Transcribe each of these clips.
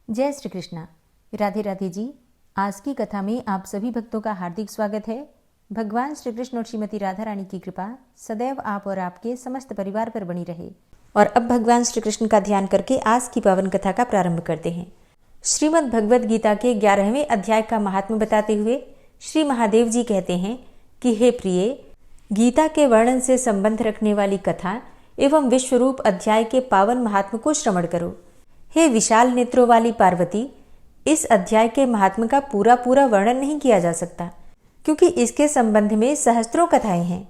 जय श्री कृष्णा। राधे राधे जी। आज की कथा में आप सभी भक्तों का हार्दिक स्वागत है। भगवान श्री कृष्ण और श्रीमती राधा रानी की कृपा सदैव आप और आपके समस्त परिवार पर बनी रहे। और अब भगवान श्री कृष्ण का ध्यान करके आज की पावन कथा का प्रारंभ करते हैं। श्रीमद् भगवद गीता के 11वें अध्याय का महात्म्य बताते हुए श्री महादेव जी कहते हैं कि हे प्रिय, गीता के वर्णन से संबंध रखने वाली कथा एवं विश्वरूप अध्याय के पावन महात्म्य को श्रवण करो। हे विशाल नेत्रों वाली पार्वती, इस अध्याय के महात्म्य का पूरा वर्णन नहीं किया जा सकता, क्योंकि इसके संबंध में सहस्त्रों कथाएं हैं।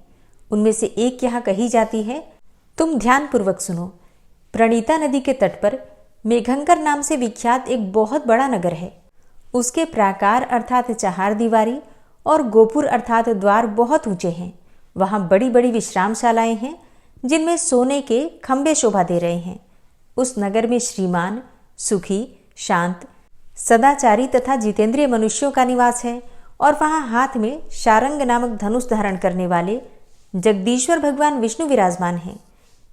उनमें से एक यहाँ कही जाती है, तुम ध्यानपूर्वक सुनो। प्रणीता नदी के तट पर मेघंकर नाम से विख्यात एक बहुत बड़ा नगर है। उसके प्राकार अर्थात चहारदीवारी और गोपुर अर्थात द्वार बहुत ऊंचे हैं। वहाँ बड़ी बड़ी विश्रामशालाएं हैं जिनमें सोने के खंभे शोभा दे रहे हैं। उस नगर में श्रीमान, सुखी, शांत, सदाचारी तथा जितेंद्रिय मनुष्यों का निवास है और वहाँ हाथ में शारंग नामक धनुष धारण करने वाले जगदीश्वर भगवान विष्णु विराजमान हैं।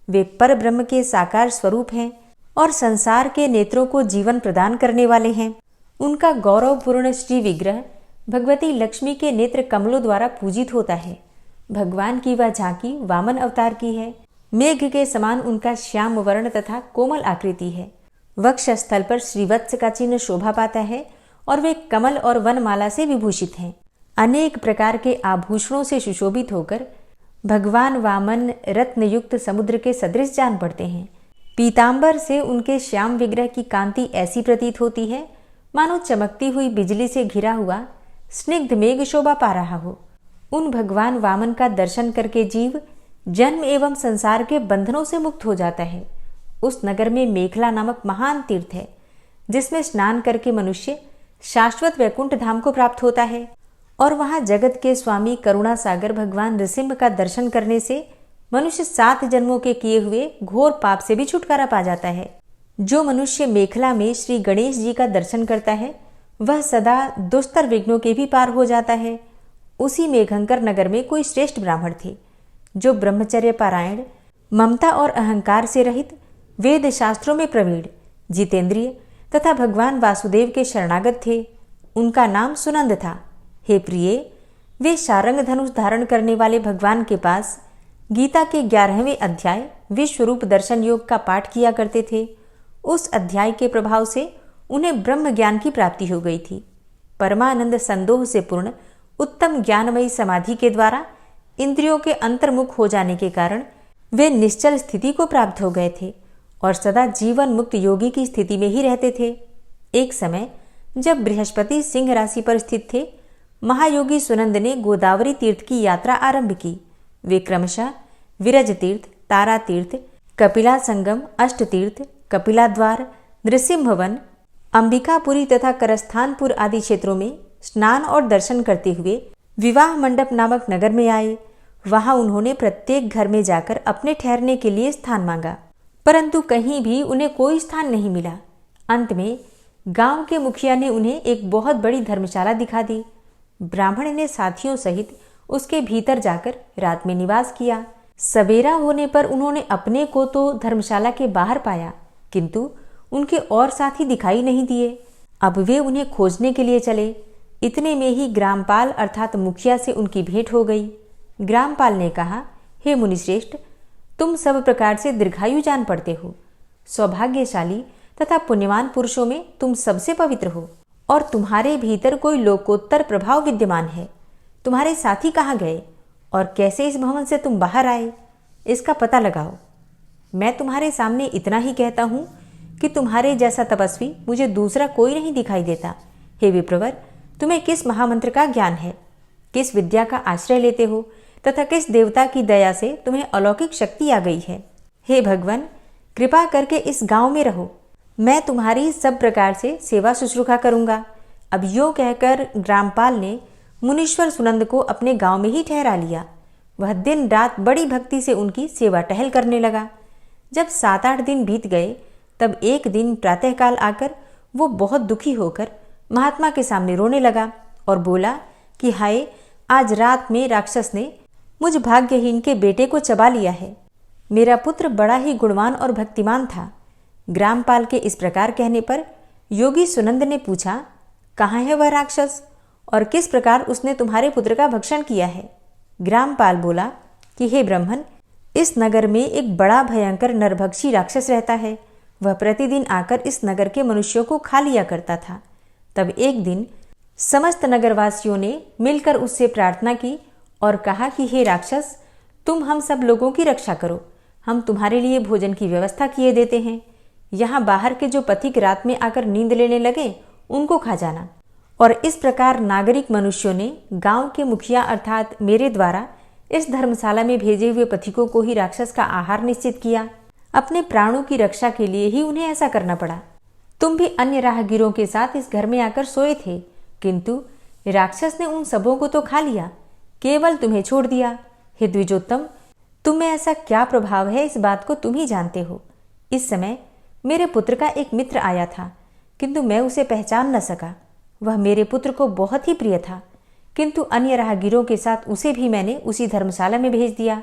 वे पर ब्रह्म के साकार स्वरूप हैं और संसार के नेत्रों को जीवन प्रदान करने वाले हैं। उनका गौरवपूर्ण श्री विग्रह भगवती लक्ष्मी के नेत्र कमलों द्वारा पूजित होता है। भगवान की वह झांकी वामन अवतार की है। मेघ के समान उनका श्याम वर्ण तथा कोमल आकृति है। वक्षस्थल पर श्रीवत्स का चिन्ह शोभा पाता है और वे कमल और वनमाला से विभूषित हैं। अनेक प्रकार के आभूषणों से सुशोभित होकर भगवान वामन रत्नयुक्त समुद्र के सदृश जान पड़ते हैं। पीतांबर से उनके श्याम विग्रह की कांति ऐसी प्रतीत होती है मानो चमकती हुई बिजली से घिरा हुआ स्निग्ध मेघ शोभा पा रहा हो। उन भगवान वामन का दर्शन करके जीव जन्म एवं संसार के बंधनों से मुक्त हो जाता है। उस नगर में मेखला नामक महान तीर्थ है, जिसमें स्नान करके मनुष्य शाश्वत वैकुंठ धाम को प्राप्त होता है। और वहां जगत के स्वामी करुणा सागर भगवान नृसिंह का दर्शन करने से मनुष्य 7 जन्मों के किए हुए घोर पाप से भी छुटकारा पा जाता है। जो मनुष्य मेखला में श्री गणेश जी का दर्शन करता है वह सदा दुस्तर विघ्नों के भी पार हो जाता है। उसी मेघंकर नगर में कोई श्रेष्ठ ब्राह्मण थे जो ब्रह्मचर्य पारायण, ममता और अहंकार से रहित, वेद शास्त्रों में प्रवीण, जितेंद्रिय तथा भगवान वासुदेव के शरणागत थे। उनका नाम सुनंद था। हे प्रिय, वे शारंग धनुष धारण करने वाले भगवान के पास गीता के 11वें अध्याय विश्वरूप दर्शन योग का पाठ किया करते थे। उस अध्याय के प्रभाव से उन्हें ब्रह्म ज्ञान की प्राप्ति हो गई थी। परमानंद संदोह से पूर्ण उत्तम ज्ञानमयी समाधि के द्वारा इंद्रियों के अंतर्मुख हो जाने के कारण वे निश्चल स्थिति को प्राप्त हो गए थे और सदा जीवन मुक्त योगी की स्थिति में ही रहते थे। एक समय जब बृहस्पति सिंह राशि पर स्थित थे, महायोगी सुनंद ने गोदावरी तीर्थ की यात्रा आरंभ की। वे क्रमशः विरज तीर्थ, तारा तीर्थ, कपिला संगम, अष्ट तीर्थ, कपिला द्वार, नृसिंहवन, अंबिकापुरी तथा करस्थानपुर आदि क्षेत्रों में स्नान और दर्शन करते हुए विवाह मंडप नामक नगर में आए। वहां उन्होंने प्रत्येक घर में जाकर अपने ठहरने के लिए स्थान मांगा, परंतु कहीं भी उन्हें कोई स्थान नहीं मिला। अंत में गांव के मुखिया ने उन्हें एक बहुत बड़ी धर्मशाला दिखा दी। ब्राह्मण ने साथियों सहित उसके भीतर जाकर रात में निवास किया। सवेरा होने पर उन्होंने अपने को तो धर्मशाला के बाहर पाया, किंतु उनके और साथी दिखाई नहीं दिए। अब वे उन्हें खोजने के लिए चले। इतने में ही ग्रामपाल अर्थात मुखिया से उनकी भेंट हो गई। ग्रामपाल ने कहा, हे मुनिश्रेष्ठ, तुम सब प्रकार से दीर्घायु जान पड़ते हो। सौभाग्यशाली तथा पुण्यवान पुरुषों में तुम सबसे पवित्र हो और तुम्हारे भीतर कोई लोकोत्तर प्रभाव विद्यमान है। तुम्हारे साथी कहाँ गए और कैसे इस भवन से तुम बाहर आए, इसका पता लगाओ। मैं तुम्हारे सामने इतना ही कहता हूँ कि तुम्हारे जैसा तपस्वी मुझे दूसरा कोई नहीं दिखाई देता। हे विप्रवर, तुम्हें किस महामंत्र का ज्ञान है, किस विद्या का आश्रय लेते हो तथा किस देवता की दया से तुम्हें अलौकिक शक्ति आ गई है। हे भगवान, कृपा करके इस गांव में रहो। मैं तुम्हारी सब प्रकार से सेवा शुश्रूषा करूंगा। अब यूं कहकर ग्रामपाल ने मुनीश्वर सुनंद को अपने गांव में ही ठहरा लिया। वह दिन रात बड़ी भक्ति से उनकी सेवा टहल करने लगा। जब 7-8 दिन बीत गए तब एक दिन प्रातःकाल आकर वो बहुत दुखी होकर महात्मा के सामने रोने लगा और बोला कि हाय, आज रात में राक्षस ने मुझ भाग्यहीन के बेटे को चबा लिया है। मेरा पुत्र बड़ा ही गुणवान और भक्तिमान था। ग्रामपाल के इस प्रकार कहने पर योगी सुनंद ने पूछा, कहाँ है वह राक्षस और किस प्रकार उसने तुम्हारे पुत्र का भक्षण किया है? ग्रामपाल बोला कि हे ब्राह्मण, इस नगर में एक बड़ा भयंकर नरभक्षी राक्षस रहता है। वह प्रतिदिन आकर इस नगर के मनुष्यों को खा लिया करता था। तब एक दिन समस्त नगरवासियों ने मिलकर उससे प्रार्थना की और कहा कि हे राक्षस, तुम हम सब लोगों की रक्षा करो, हम तुम्हारे लिए भोजन की व्यवस्था किए देते हैं। यहाँ बाहर के जो पथिक रात में आकर नींद लेने लगे उनको खा जाना। और इस प्रकार नागरिक मनुष्यों ने गांव के मुखिया अर्थात मेरे द्वारा इस धर्मशाला में भेजे हुए पथिकों को ही राक्षस का आहार निश्चित किया। अपने प्राणों की रक्षा के लिए ही उन्हें ऐसा करना पड़ा। तुम भी अन्य राहगीरों के साथ इस घर में आकर सोए थे, किंतु राक्षस ने उन सबों को तो खा लिया, केवल तुम्हें छोड़ दिया। हे द्विजोत्तम, तुम में ऐसा क्या प्रभाव है, इस बात को तुम ही जानते हो। इस समय मेरे पुत्र का एक मित्र आया था, किंतु मैं उसे पहचान न सका। वह मेरे पुत्र को बहुत ही प्रिय था, किंतु अन्य राहगीरों के साथ उसे भी मैंने उसी धर्मशाला में भेज दिया।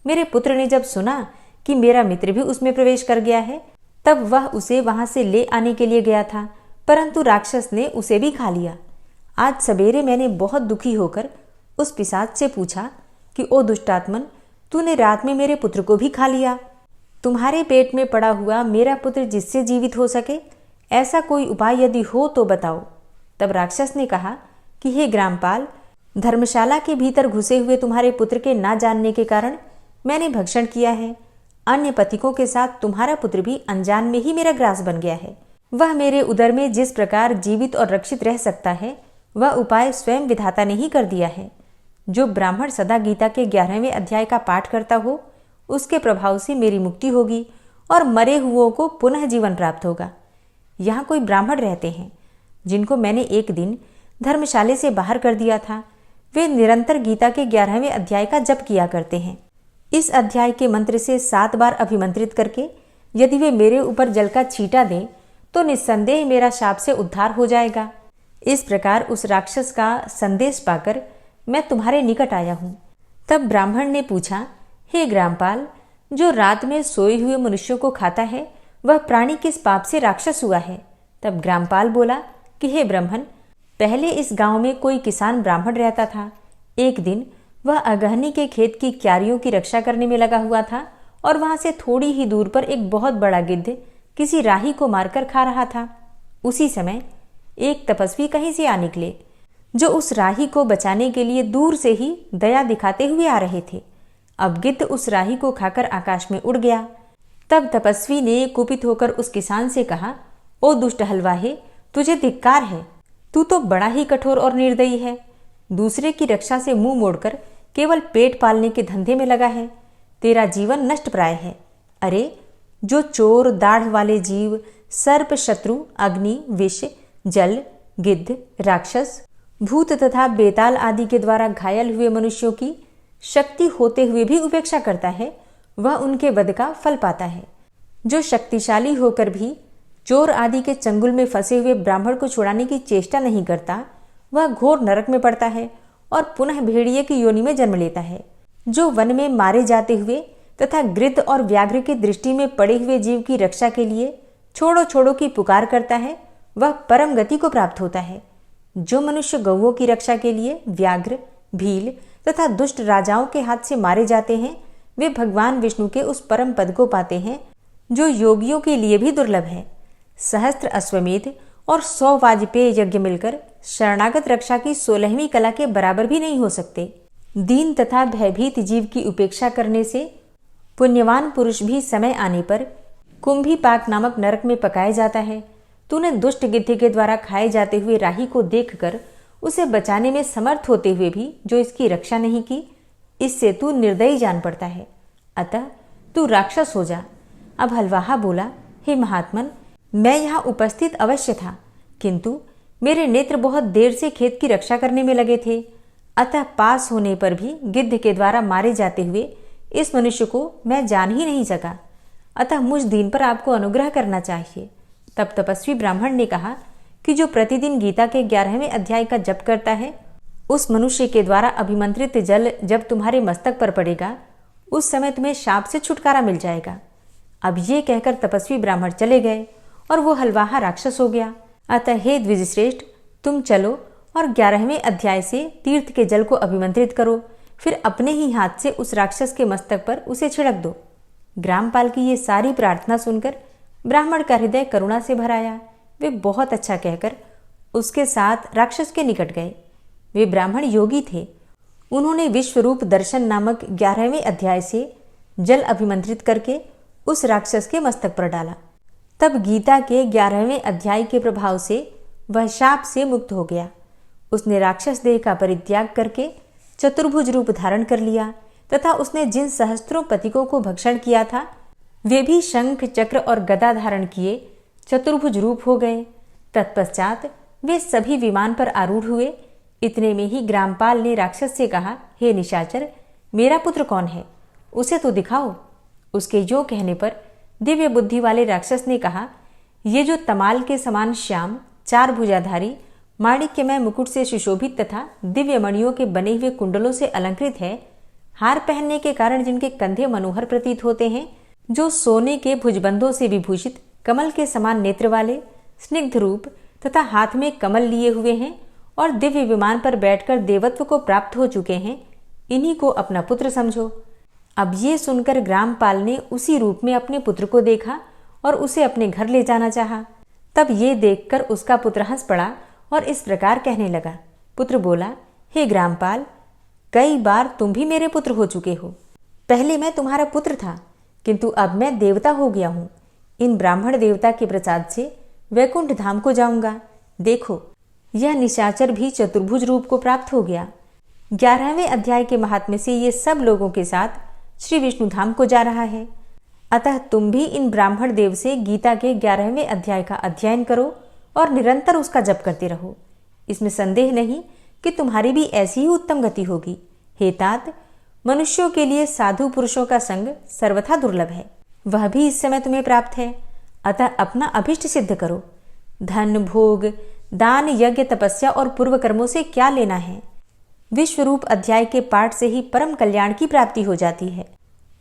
मेरे पुत्र ने जब सुना कि मेरा मित्र भी उसमें प्रवेश कर गया है, तब वह उसे वहां से ले आने के लिए गया था, परंतु राक्षस ने उसे भी खा लिया। आज सवेरे मैंने बहुत दुखी होकर उस पिशाच से पूछा कि ओ दुष्टात्मन, तूने रात में मेरे पुत्र को भी खा लिया। तुम्हारे पेट में पड़ा हुआ मेरा पुत्र जिससे जीवित हो सके, ऐसा कोई उपाय यदि हो तो बताओ। तब राक्षस ने कहा कि हे ग्रामपाल, धर्मशाला के भीतर घुसे हुए तुम्हारे पुत्र के ना जानने के कारण मैंने भक्षण किया है। अन्य पथिकों के साथ तुम्हारा पुत्र भी अनजान में ही मेरा ग्रास बन गया है। वह मेरे उदर में जिस प्रकार जीवित और रक्षित रह सकता है, वह उपाय स्वयं विधाता ने ही कर दिया है। जो ब्राह्मण सदा गीता के 11वें अध्याय का पाठ करता हो, उसके प्रभाव से मेरी मुक्ति होगी और मरे हुओं को पुनः जीवन प्राप्त होगा। यहाँ कोई ब्राह्मण रहते हैं जिनको मैंने एक दिन धर्मशाले से बाहर कर दिया था। वे निरंतर गीता के 11वें अध्याय का जप किया करते हैं। इस अध्याय के मंत्र से 7 बार अभिमंत्रित करके यदि वे मेरे ऊपर जल का छींटा दें तो निस्संदेह मेरा शाप से उद्धार हो जाएगा। इस प्रकार उस राक्षस का संदेश पाकर मैं तुम्हारे निकट आया हूँ। तब ब्राह्मण ने पूछा, हे ग्रामपाल, जो रात में सोए हुए मनुष्यों को खाता है, वह प्राणी किस पाप से राक्षस हुआ है? तब ग्रामपाल बोला कि हे ब्राह्मण, पहले इस गांव में कोई किसान ब्राह्मण रहता था। एक दिन वह अगहनी के खेत की क्यारियों की रक्षा करने में लगा हुआ था और वहां से थोड़ी ही दूर पर एक बहुत बड़ा गिद्ध किसी राही को मारकर खा रहा था। उसी समय एक तपस्वी कहीं से आ निकले, जो उस राही को बचाने के लिए दूर से ही दया दिखाते हुए आ रहे थे। अब गिद्ध उस राही को खाकर आकाश में उड़ गया। तब तपस्वी ने कुपित होकर उस किसान से कहा, ओ दुष्ट हलवाहे, तुझे धिक्कार है, तू तो बड़ा ही कठोर और निर्दयी है। दूसरे की रक्षा से मुंह मोड़कर केवल पेट पालने के धंधे में लगा है। तेरा जीवन नष्ट प्राय है। अरे, जो चोर, दाढ़ वाले जीव, सर्प, शत्रु, अग्नि, विष, जल, गिद्ध, राक्षस, भूत तथा बेताल आदि के द्वारा घायल हुए मनुष्यों की शक्ति होते हुए भी उपेक्षा करता है, वह उनके वध का फल पाता है। जो शक्तिशाली होकर भी चोर आदि के चंगुल में फंसे हुए ब्राह्मण को छुड़ाने की चेष्टा नहीं करता, वह घोर नरक में पड़ता है और पुनः भेड़िए की योनि में जन्म लेता है। जो वन में मारे जाते हुए तथा गिद्ध और व्याघ्र की दृष्टि में पड़े हुए जीव की रक्षा के लिए छोड़ो छोड़ो की पुकार करता है, वह परम गति को प्राप्त होता है। जो मनुष्य गौओं की रक्षा के लिए व्याघ्र, भील तथा दुष्ट राजाओं के हाथ से मारे जाते हैं, वे भगवान विष्णु के उस परम पद को पाते हैं जो योगियों के लिए भी दुर्लभ है। सहस्त्र अश्वमेध और 100 वाजपेय यज्ञ मिलकर शरणागत रक्षा की 16वीं कला के बराबर भी नहीं हो सकते। दीन तथा भयभीत जीव की उपेक्षा करने से पुण्यवान पुरुष भी समय आने पर कुंभी पाक नामक नरक में पकाया जाता है। तूने दुष्ट गिद्ध के द्वारा खाए जाते हुए राही को देखकर उसे बचाने में समर्थ होते हुए भी जो इसकी रक्षा नहीं की, इससे तू निर्दयी जान पड़ता है। अतः तू राक्षस हो जा। अब हलवाहा बोला, हे महात्मन, मैं यहाँ उपस्थित अवश्य था, किंतु मेरे नेत्र बहुत देर से खेत की रक्षा करने में लगे थे। अतः पास होने पर भी गिद्ध के द्वारा मारे जाते हुए इस मनुष्य को मैं जान ही नहीं सका। अतः मुझ दीन पर आपको अनुग्रह करना चाहिए। तब तपस्वी ब्राह्मण ने कहा कि जो प्रतिदिन गीता के 11वें अध्याय का जप करता है, उस मनुष्य के द्वारा अभिमंत्रित जल जब तुम्हारे मस्तक पर पड़ेगा, उस समय तुम्हें शाप से छुटकारा मिल जाएगा। अब ये कहकर तपस्वी ब्राह्मण चले गए और वो हलवाहा राक्षस हो गया। अतः हे द्विजश्रेष्ठ, तुम चलो और 11वें अध्याय से तीर्थ के जल को अभिमंत्रित करो, फिर अपने ही हाथ से उस राक्षस के मस्तक पर उसे छिड़क दो। ग्रामपाल की ये सारी प्रार्थना सुनकर ब्राह्मण का हृदय करुणा से भर आया। वे बहुत अच्छा कहकर उसके साथ राक्षस के निकट गए। वे ब्राह्मण योगी थे। उन्होंने विश्वरूप दर्शन नामक 11वें अध्याय से जल अभिमंत्रित करके उस राक्षस के मस्तक पर डाला। तब गीता के 11वें अध्याय के प्रभाव से वह शाप से मुक्त हो गया। उसने राक्षस देह का परित्याग करके चतुर्भुज रूप धारण कर लिया तथा उसने जिन सहस्त्रों पथिकों को भक्षण किया था वे भी शंख, चक्र और गदा धारण किए चतुर्भुज रूप हो गए। तत्पश्चात वे सभी विमान पर आरूढ़ हुए। इतने में ही ग्रामपाल ने राक्षस से कहा, हे निशाचर, मेरा पुत्र कौन है? उसे तो दिखाओ। उसके जो कहने पर दिव्य बुद्धि वाले राक्षस ने कहा, ये जो तमाल के समान श्याम, 4 भुजाधारी, माणिक्यमय मुकुट से सुशोभित तथा दिव्य मणियों के बने हुए कुंडलों से अलंकृत है, हार पहनने के कारण जिनके कंधे मनोहर प्रतीत होते हैं, जो सोने के भुजबंधों से विभूषित कमल के समान नेत्र वाले, स्निग्ध रूप तथा हाथ में कमल लिए हुए हैं और दिव्य विमान पर बैठकर देवत्व को प्राप्त हो चुके हैं, इन्हीं को अपना पुत्र समझो। अब ये सुनकर ग्रामपाल ने उसी रूप में अपने पुत्र को देखा और उसे अपने घर ले जाना चाहा। तब ये देखकर उसका पुत्र हंस पड़ा और इस प्रकार कहने लगा। पुत्र बोला, हे ग्रामपाल, कई बार तुम भी मेरे पुत्र हो चुके हो। पहले मैं तुम्हारा पुत्र था, किंतु अब मैं देवता हो गया हूँ। इन ब्राह्मण देवता के प्रसाद से वैकुंठ धाम को जाऊंगा। देखो, यह निशाचर भी चतुर्भुज रूप को प्राप्त हो गया। 11वें अध्याय के महात्म्य से ये सब लोगों के साथ श्री विष्णु धाम को जा रहा है। अतः तुम भी इन ब्राह्मण देव से गीता के 11वें अध्याय का अध्ययन करो और निरंतर उसका जप करते रहो। इसमें संदेह नहीं कि तुम्हारी भी ऐसी ही उत्तम गति होगी। हे तात, मनुष्यों के लिए साधु पुरुषों का संग सर्वथा दुर्लभ है, वह भी इस समय तुम्हें प्राप्त है। अतः अपना अभिष्ट सिद्ध करो। धन, भोग, दान, यज्ञ, तपस्या और पूर्व कर्मों से क्या लेना है? विश्वरूप अध्याय के पाठ से ही परम कल्याण की प्राप्ति हो जाती है।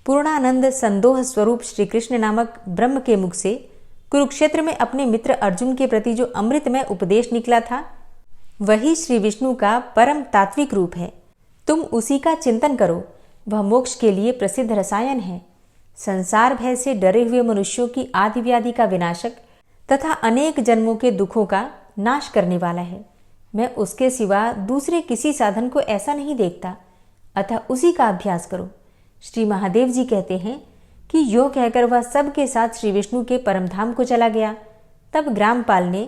पूर्णानंद संदोह स्वरूप श्री कृष्ण नामक ब्रह्म के मुख से कुरुक्षेत्र में अपने मित्र अर्जुन के प्रति जो अमृतमय उपदेश निकला था, वही श्री विष्णु का परम तात्विक रूप है। तुम उसी का चिंतन करो। वह मोक्ष के लिए प्रसिद्ध रसायन है। संसार भय से डरे हुए मनुष्यों की आदि व्याधि का विनाशक तथा अनेक जन्मों के दुखों का नाश करने वाला है। मैं उसके सिवा दूसरे किसी साधन को ऐसा नहीं देखता, अतः उसी का अभ्यास करो। श्री महादेव जी कहते हैं कि यो कहकर वह सबके साथ श्री विष्णु के परमधाम को चला गया। तब ग्रामपाल ने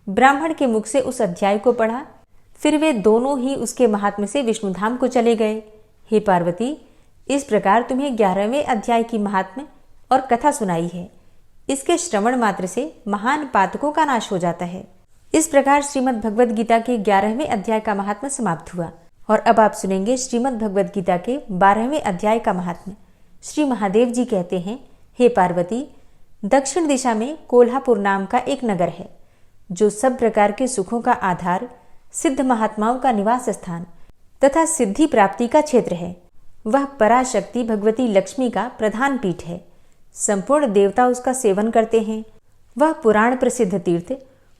ब्राह्मण के मुख से उस अध्याय को पढ़ा। फिर वे दोनों ही उसके महात्म्य से विष्णुधाम को चले गए। हे पार्वती, इस प्रकार तुम्हें 11वें अध्याय की महात्म्य और कथा सुनाई है। इसके श्रवण मात्र से महान पातकों का नाश हो जाता है। इस प्रकार श्रीमद् भगवद गीता के 11वें अध्याय का महात्म्य समाप्त हुआ। और अब आप सुनेंगे श्रीमद् भगवद गीता के 12वें अध्याय का महात्म्य। श्री महादेव जी कहते हैं, हे पार्वती, दक्षिण दिशा में कोल्हापुर नाम का एक नगर है, जो सब प्रकार के सुखों का आधार, सिद्ध महात्माओं का निवास स्थान तथा सिद्धि प्राप्ति का क्षेत्र है। वह पराशक्ति भगवती लक्ष्मी का प्रधान पीठ है। संपूर्ण देवता उसका सेवन करते हैं। वह पुराण प्रसिद्ध तीर्थ,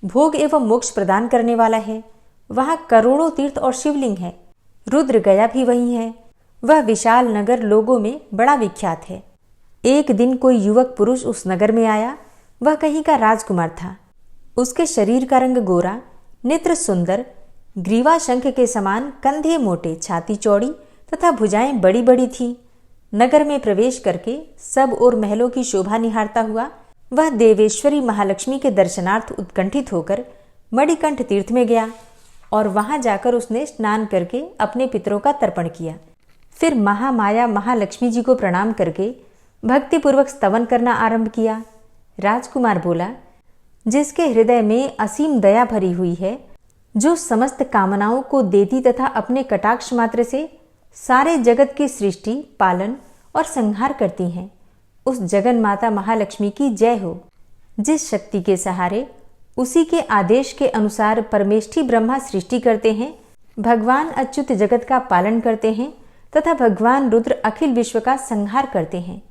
भोग एवं मोक्ष प्रदान करने वाला है। वहाँ करोड़ों तीर्थ और शिवलिंग है। रुद्र गया भी वही है। वह विशाल नगर लोगों में बड़ा विख्यात है। एक दिन कोई युवक पुरुष उस नगर में आया। वह कहीं का राजकुमार था। उसके शरीर का रंग गोरा, नेत्र सुंदर, ग्रीवा शंख के समान, कंधे मोटे, छाती चौड़ी तथा भुजाएं बड़ी बड़ी थीं। नगर में प्रवेश करके सब और महलों की शोभा निहारता हुआ वह देवेश्वरी महालक्ष्मी के दर्शनार्थ उत्कंठित होकर मणिकंठ तीर्थ में गया और वहां जाकर उसने स्नान करके अपने पितरों का तर्पण किया। फिर महामाया महालक्ष्मी जी को प्रणाम करके भक्तिपूर्वक स्तवन करना आरंभ किया। राजकुमार बोला, जिसके हृदय में असीम दया भरी हुई है, जो समस्त कामनाओं को देती तथा अपने कटाक्ष मात्र से सारे जगत की सृष्टि, पालन और संहार करती हैं, उस जगन माता महालक्ष्मी की जय हो। जिस शक्ति के सहारे उसी के आदेश के अनुसार परमेष्ठी ब्रह्मा सृष्टि करते हैं, भगवान अच्युत जगत का पालन करते हैं तथा भगवान रुद्र अखिल विश्व का संहार करते हैं,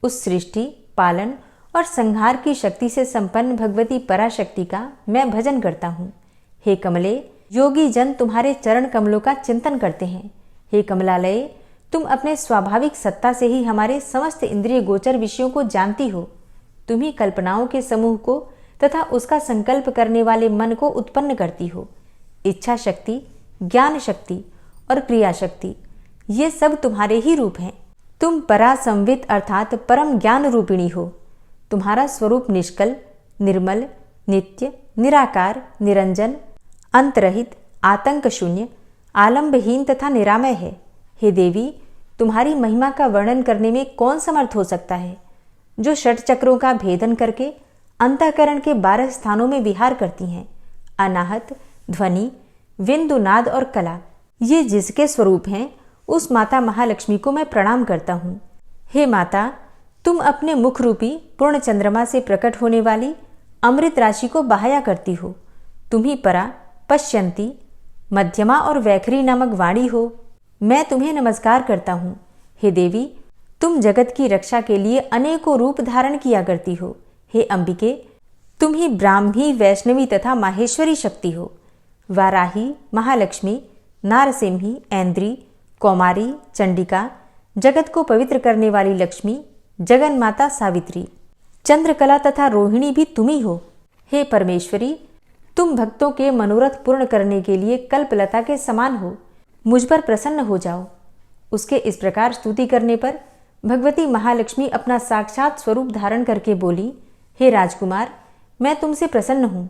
उस सृष्टि, पालन और संहार की शक्ति से संपन्न भगवती पराशक्ति का मैं भजन करता हूँ। हे कमले, योगी जन तुम्हारे चरण कमलों का चिंतन करते हैं। हे कमलालये, तुम अपने स्वाभाविक सत्ता से ही हमारे समस्त इंद्रिय गोचर विषयों को जानती हो। तुम ही कल्पनाओं के समूह को तथा उसका संकल्प करने वाले मन को उत्पन्न करती हो। इच्छा शक्ति, ज्ञान शक्ति और क्रिया शक्ति, ये सब तुम्हारे ही रूप हैं। तुम परासंवित अर्थात परम ज्ञान रूपिणी हो। तुम्हारा स्वरूप निष्कल, निर्मल, नित्य, निराकार, निरंजन, अंतरहित, आतंक शून्य, आलंबहीन तथा निरामय है। हे देवी, तुम्हारी महिमा का वर्णन करने में कौन समर्थ हो सकता है, जो षट चक्रों का भेदन करके अंतःकरण के 12 स्थानों में विहार करती हैं। अनाहत, ध्वनि, विंदु, नाद और कला, ये जिसके स्वरूप हैं, उस माता महालक्ष्मी को मैं प्रणाम करता हूँ। हे माता, तुम अपने मुख रूपी पूर्ण चंद्रमा से प्रकट होने वाली अमृत राशि को बहाया करती हो। तुम ही परा, पश्यंती, मध्यमा और वैखरी नामक वाणी हो। मैं तुम्हें नमस्कार करता हूँ। हे देवी, तुम जगत की रक्षा के लिए अनेकों रूप धारण किया करती हो। हे अंबिके, तुम ही ब्राह्मी, वैष्णवी तथा माहेश्वरी शक्ति हो। वाराही, महालक्ष्मी, नारसिंही, ऐन्द्री, कौमारी, चंडिका, जगत को पवित्र करने वाली लक्ष्मी, जगन माता सावित्री, चंद्रकला तथा रोहिणी भी तुम ही हो। हे परमेश्वरी, तुम भक्तों के मनोरथ पूर्ण करने के लिए कल्पलता के समान हो। मुझ पर प्रसन्न हो जाओ। उसके इस प्रकार स्तुति करने पर भगवती महालक्ष्मी अपना साक्षात स्वरूप धारण करके बोली, हे राजकुमार, मैं तुमसे प्रसन्न हूँ।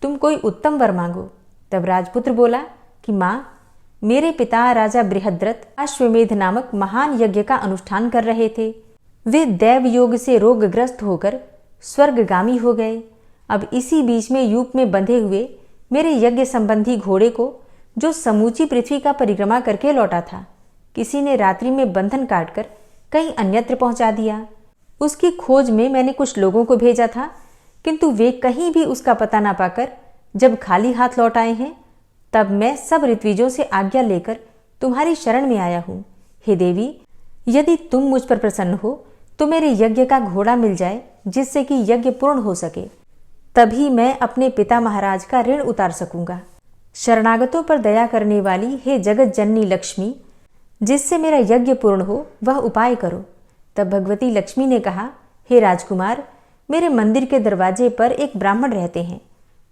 तुम कोई उत्तम वर मांगो। तब राजपुत्र बोला कि माँ, मेरे पिता राजा बृहद्रथ अश्वमेध नामक महान यज्ञ का अनुष्ठान कर रहे थे। वे दैव योग से रोगग्रस्त होकर स्वर्गगामी हो गए। अब इसी बीच में यूप में बंधे हुए मेरे यज्ञ संबंधी घोड़े को, जो समूची पृथ्वी का परिक्रमा करके लौटा था, किसी ने रात्रि में बंधन काटकर कहीं अन्यत्र पहुंचा दिया। उसकी खोज में मैंने कुछ लोगों को भेजा था, किंतु वे कहीं भी उसका पता ना पाकर जब खाली हाथ लौट आए हैं, तब मैं सब ऋत्विजों से आज्ञा लेकर तुम्हारी शरण में आया हूँ। हे देवी, यदि तुम मुझ पर प्रसन्न हो तो मेरे यज्ञ का घोड़ा मिल जाए, जिससे कि यज्ञ पूर्ण हो सके। तभी मैं अपने पिता महाराज का ऋण उतार सकूंगा। शरणागतों पर दया करने वाली हे जगत जननी लक्ष्मी, जिससे मेरा यज्ञ पूर्ण हो, वह उपाय करो। तब भगवती लक्ष्मी ने कहा, हे राजकुमार, मेरे मंदिर के दरवाजे पर एक ब्राह्मण रहते हैं,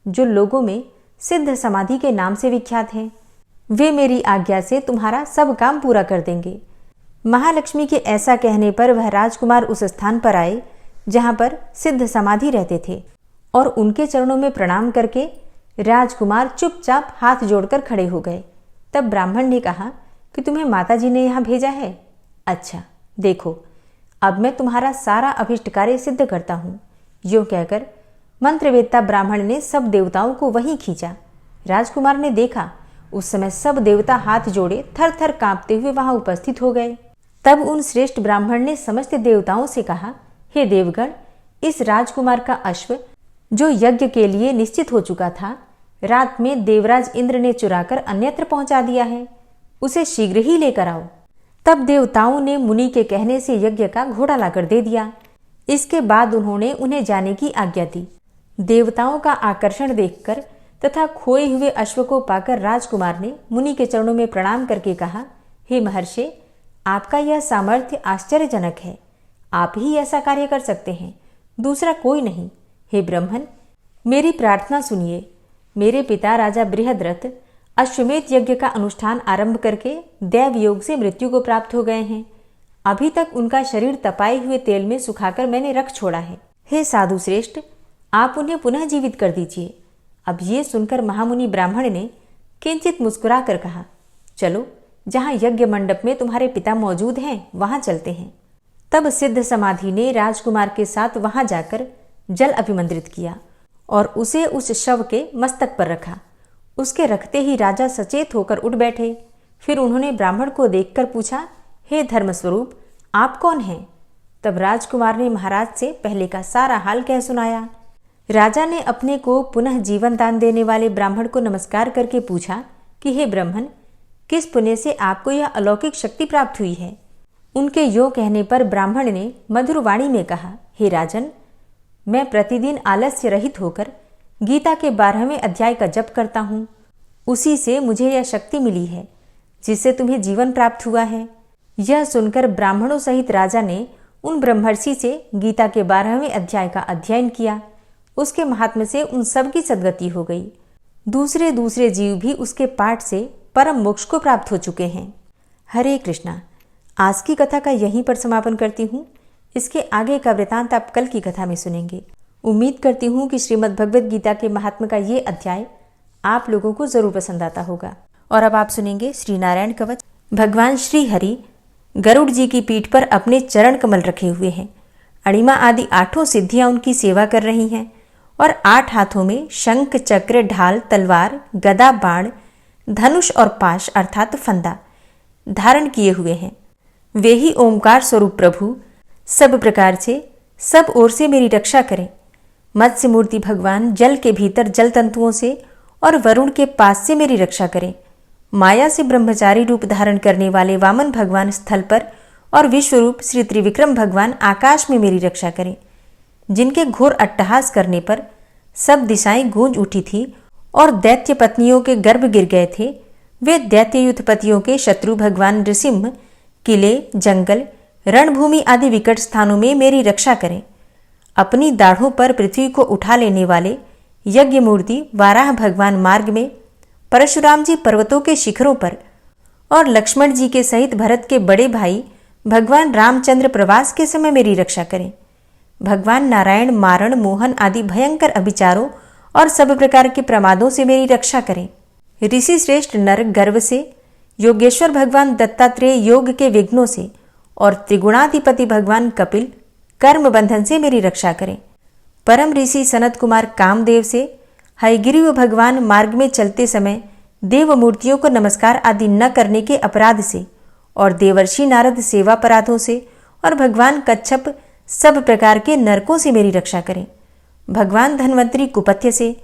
जो लोगों में सिद्ध समाधि के नाम से विख्यात हैं। वे मेरी आज्ञा से तुम्हारा सब काम पूरा कर देंगे। महालक्ष्मी के ऐसा कहने पर वह राजकुमार उस स्थान पर आए जहां पर सिद्ध समाधि रहते थे, और उनके चरणों में प्रणाम करके राजकुमार चुपचाप हाथ जोड़कर खड़े हो गए। तब ब्राह्मण ने कहा कि तुम्हें माताजी ने यहाँ भेजा है। अच्छा, देखो, अब मैं तुम्हारा सारा अभिष्ट कार्य सिद्ध करता हूँ। यूँ कहकर मंत्रवेत्ता ब्राह्मण ने सब देवताओं को वहीं खींचा। राजकुमार ने देखा, उस समय सब देवता हाथ जोड़े थर थर कांपते हुए वहां उपस्थित हो गए। तब उन श्रेष्ठ ब्राह्मण ने समस्त देवताओं से कहा, हे देवगण, इस राजकुमार का अश्व, जो यज्ञ के लिए निश्चित हो चुका था, रात में देवराज इंद्र ने चुराकर अन्यत्र पहुंचा दिया है। उसे शीघ्र ही लेकर आओ। तब देवताओं ने मुनि के कहने से यज्ञ का घोड़ा लाकर दे दिया। इसके बाद उन्होंने उन्हें जाने की आज्ञा दी। देवताओं का आकर्षण देखकर तथा खोए हुए अश्व को पाकर राजकुमार ने मुनि के चरणों में प्रणाम करके कहा, हे महर्षि, आपका यह सामर्थ्य आश्चर्यजनक है। आप ही ऐसा कार्य कर सकते हैं, दूसरा कोई नहीं। हे ब्रह्मन, मेरी प्रार्थना सुनिए। मेरे पिता राजा बृहद्रथ अश्वमेध यज्ञ का अनुष्ठान आरंभ करके दैव योग से मृत्यु को प्राप्त हो गए हैं। अभी तक उनका शरीर तपाए हुए तेल में सुखाकर मैंने रख छोड़ा है। हे साधु श्रेष्ठ, आप उन्हें पुनः जीवित कर दीजिए। अब ये सुनकर महामुनि ब्राह्मण ने किंचित मुस्कुरा कर कहा, चलो, जहाँ यज्ञ मंडप में तुम्हारे पिता मौजूद हैं वहां चलते हैं। तब सिद्ध समाधि ने राजकुमार के साथ वहां जाकर जल अभिमंत्रित किया और उसे उस शव के मस्तक पर रखा। उसके रखते ही राजा सचेत होकर उठ बैठे। फिर उन्होंने ब्राह्मण को देखकर पूछा, हे धर्मस्वरूप, आप कौन हैं? तब राजकुमार ने महाराज से पहले का सारा हाल कह सुनाया। राजा ने अपने को पुनः जीवन दान देने वाले ब्राह्मण को नमस्कार करके पूछा कि हे ब्राह्मण, किस पुण्य से आपको यह अलौकिक शक्ति प्राप्त हुई है? उनके यो कहने पर ब्राह्मण ने मधुर वाणी में कहा, हे राजन, मैं प्रतिदिन आलस्य रहित होकर गीता के 12वें अध्याय का जप करता हूँ। उसी से मुझे यह शक्ति मिली है जिससे तुम्हें जीवन प्राप्त हुआ है। यह सुनकर ब्राह्मणों सहित राजा ने उन ब्रह्मर्षि से गीता के 12वें अध्याय का अध्ययन किया। उसके महात्म्य से उन सब की सद्गति हो गई। दूसरे दूसरे जीव भी उसके पाठ से परम मोक्ष को प्राप्त हो चुके हैं। हरे कृष्णा। आज की कथा का यहीं पर समापन करती हूँ। इसके आगे का वृतांत आप कल की कथा में सुनेंगे। उम्मीद करती हूँ कि श्रीमद् भगवद गीता के महात्म्य का ये अध्याय आप लोगों को जरूर पसंद आता होगा। और अब आप सुनेंगे श्री नारायण कवच। भगवान श्री हरि गरुड़ जी की पीठ पर अपने चरण कमल रखे हुए हैं। अणिमा आदि 8 सिद्धियां उनकी सेवा कर रही हैं और 8 हाथों में शंख, चक्र, ढाल, तलवार, गदा, बाण, धनुष और पाश अर्थात फंदा धारण किए हुए हैं। वे ही ओमकार स्वरूप प्रभु सब प्रकार से सब ओर से मेरी रक्षा करें। मत्स्य मूर्ति भगवान जल के भीतर जल तंतुओं से और वरुण के पास से मेरी रक्षा करें। माया से ब्रह्मचारी रूप धारण करने वाले वामन भगवान स्थल पर और विश्वरूप श्री त्रिविक्रम भगवान आकाश में मेरी रक्षा करें। जिनके घोर अट्टहास करने पर सब दिशाएं गूंज उठी थी और दैत्य पत्नियों के गर्भ गिर गए थे, वे दैत्ययुत पतियों के शत्रु भगवान नृसिंह किले, जंगल, रणभूमि आदि विकट स्थानों में मेरी रक्षा करें। अपनी दाढ़ों पर पृथ्वी को उठा लेने वाले यज्ञ मूर्ति वाराह भगवान मार्ग में, परशुराम जी पर्वतों के शिखरों पर और लक्ष्मण जी के सहित भरत के बड़े भाई भगवान रामचंद्र प्रवास के समय मेरी रक्षा करें। भगवान नारायण मारण, मोहन आदि भयंकर अभिचारों और सब प्रकार के प्रमादों से मेरी रक्षा करें। ऋषि श्रेष्ठ नर गर्व से, योगेश्वर भगवान दत्तात्रेय योग के विघ्नों से और त्रिगुणाधिपति भगवान कपिल कर्म बंधन से मेरी रक्षा करें। परम ऋषि सनत कुमार कामदेव से, हयग्रीव भगवान मार्ग में चलते समय देव मूर्तियों को नमस्कार आदि न करने के अपराध से और देवर्षि नारद सेवा अपराधों से और भगवान कच्छप सब प्रकार के नरकों से मेरी रक्षा करें। भगवान धन्वंतरी कुपथ्य से,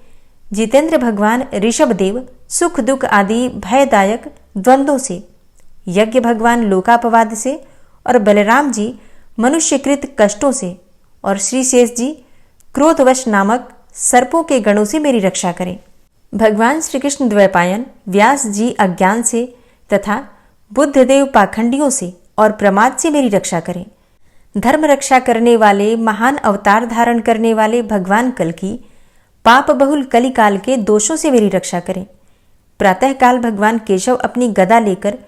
जितेंद्र भगवान ऋषभदेव सुख दुख आदि भयदायक द्वंद्वों से, यज्ञ भगवान लोकापवाद से और बलराम जी मनुष्यकृत कष्टों से और श्री शेष जी क्रोधवश नामक सर्पों के गणों से मेरी रक्षा करें। भगवान श्री कृष्ण द्वैपायन व्यास जी अज्ञान से तथा बुद्धदेव पाखंडियों से और प्रमाद से मेरी रक्षा करें। धर्म रक्षा करने वाले महान अवतार धारण करने वाले भगवान कल्कि पाप बहुल कलिकाल के दोषों से मेरी रक्षा करें। प्रातःकाल भगवान केशव अपनी गदा लेकर,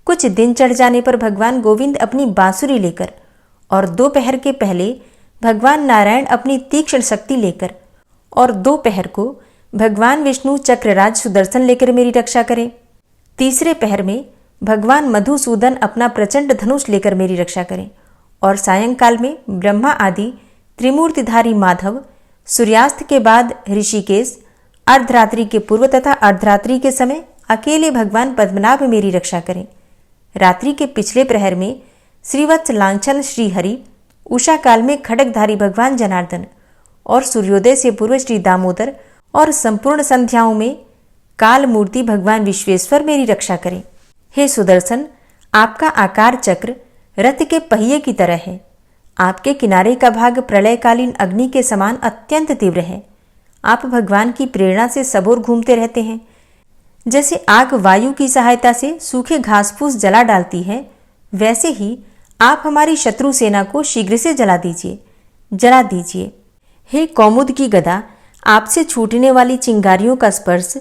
कुछ दिन चढ़ जाने पर भगवान गोविंद अपनी बांसुरी लेकर और दोपहर के पहले भगवान नारायण अपनी तीक्ष्ण शक्ति लेकर और दोपहर को भगवान विष्णु चक्रराज सुदर्शन लेकर मेरी रक्षा करें। तीसरे पहर में भगवान मधुसूदन अपना प्रचंड धनुष लेकर मेरी रक्षा करें और सायंकाल में ब्रह्मा आदि त्रिमूर्तिधारी माधव, सूर्यास्त के बाद ऋषिकेश, अर्धरात्रि के पूर्व तथा अर्धरात्रि के समय अकेले भगवान पद्मनाभ मेरी रक्षा करें। रात्रि के पिछले प्रहर में श्रीवत्स लांछन श्रीहरि, उषा काल में खड्गधारी भगवान जनार्दन और सूर्योदय से पूर्व श्री दामोदर और संपूर्ण संध्याओं में काल मूर्ति भगवान विश्वेश्वर मेरी रक्षा करें। हे सुदर्शन, आपका आकार चक्र रथ के पहिए की तरह है। आपके किनारे का भाग प्रलयकालीन अग्नि के समान अत्यंत तीव्र है। आप भगवान की प्रेरणा से सबोर घूमते रहते हैं। जैसे आग वायु की सहायता से सूखे घास फूस जला डालती है, वैसे ही आप हमारी शत्रु सेना को शीघ्र से जला दीजिए। हे कौमुद की गदा, आपसे छूटने वाली चिंगारियों का स्पर्श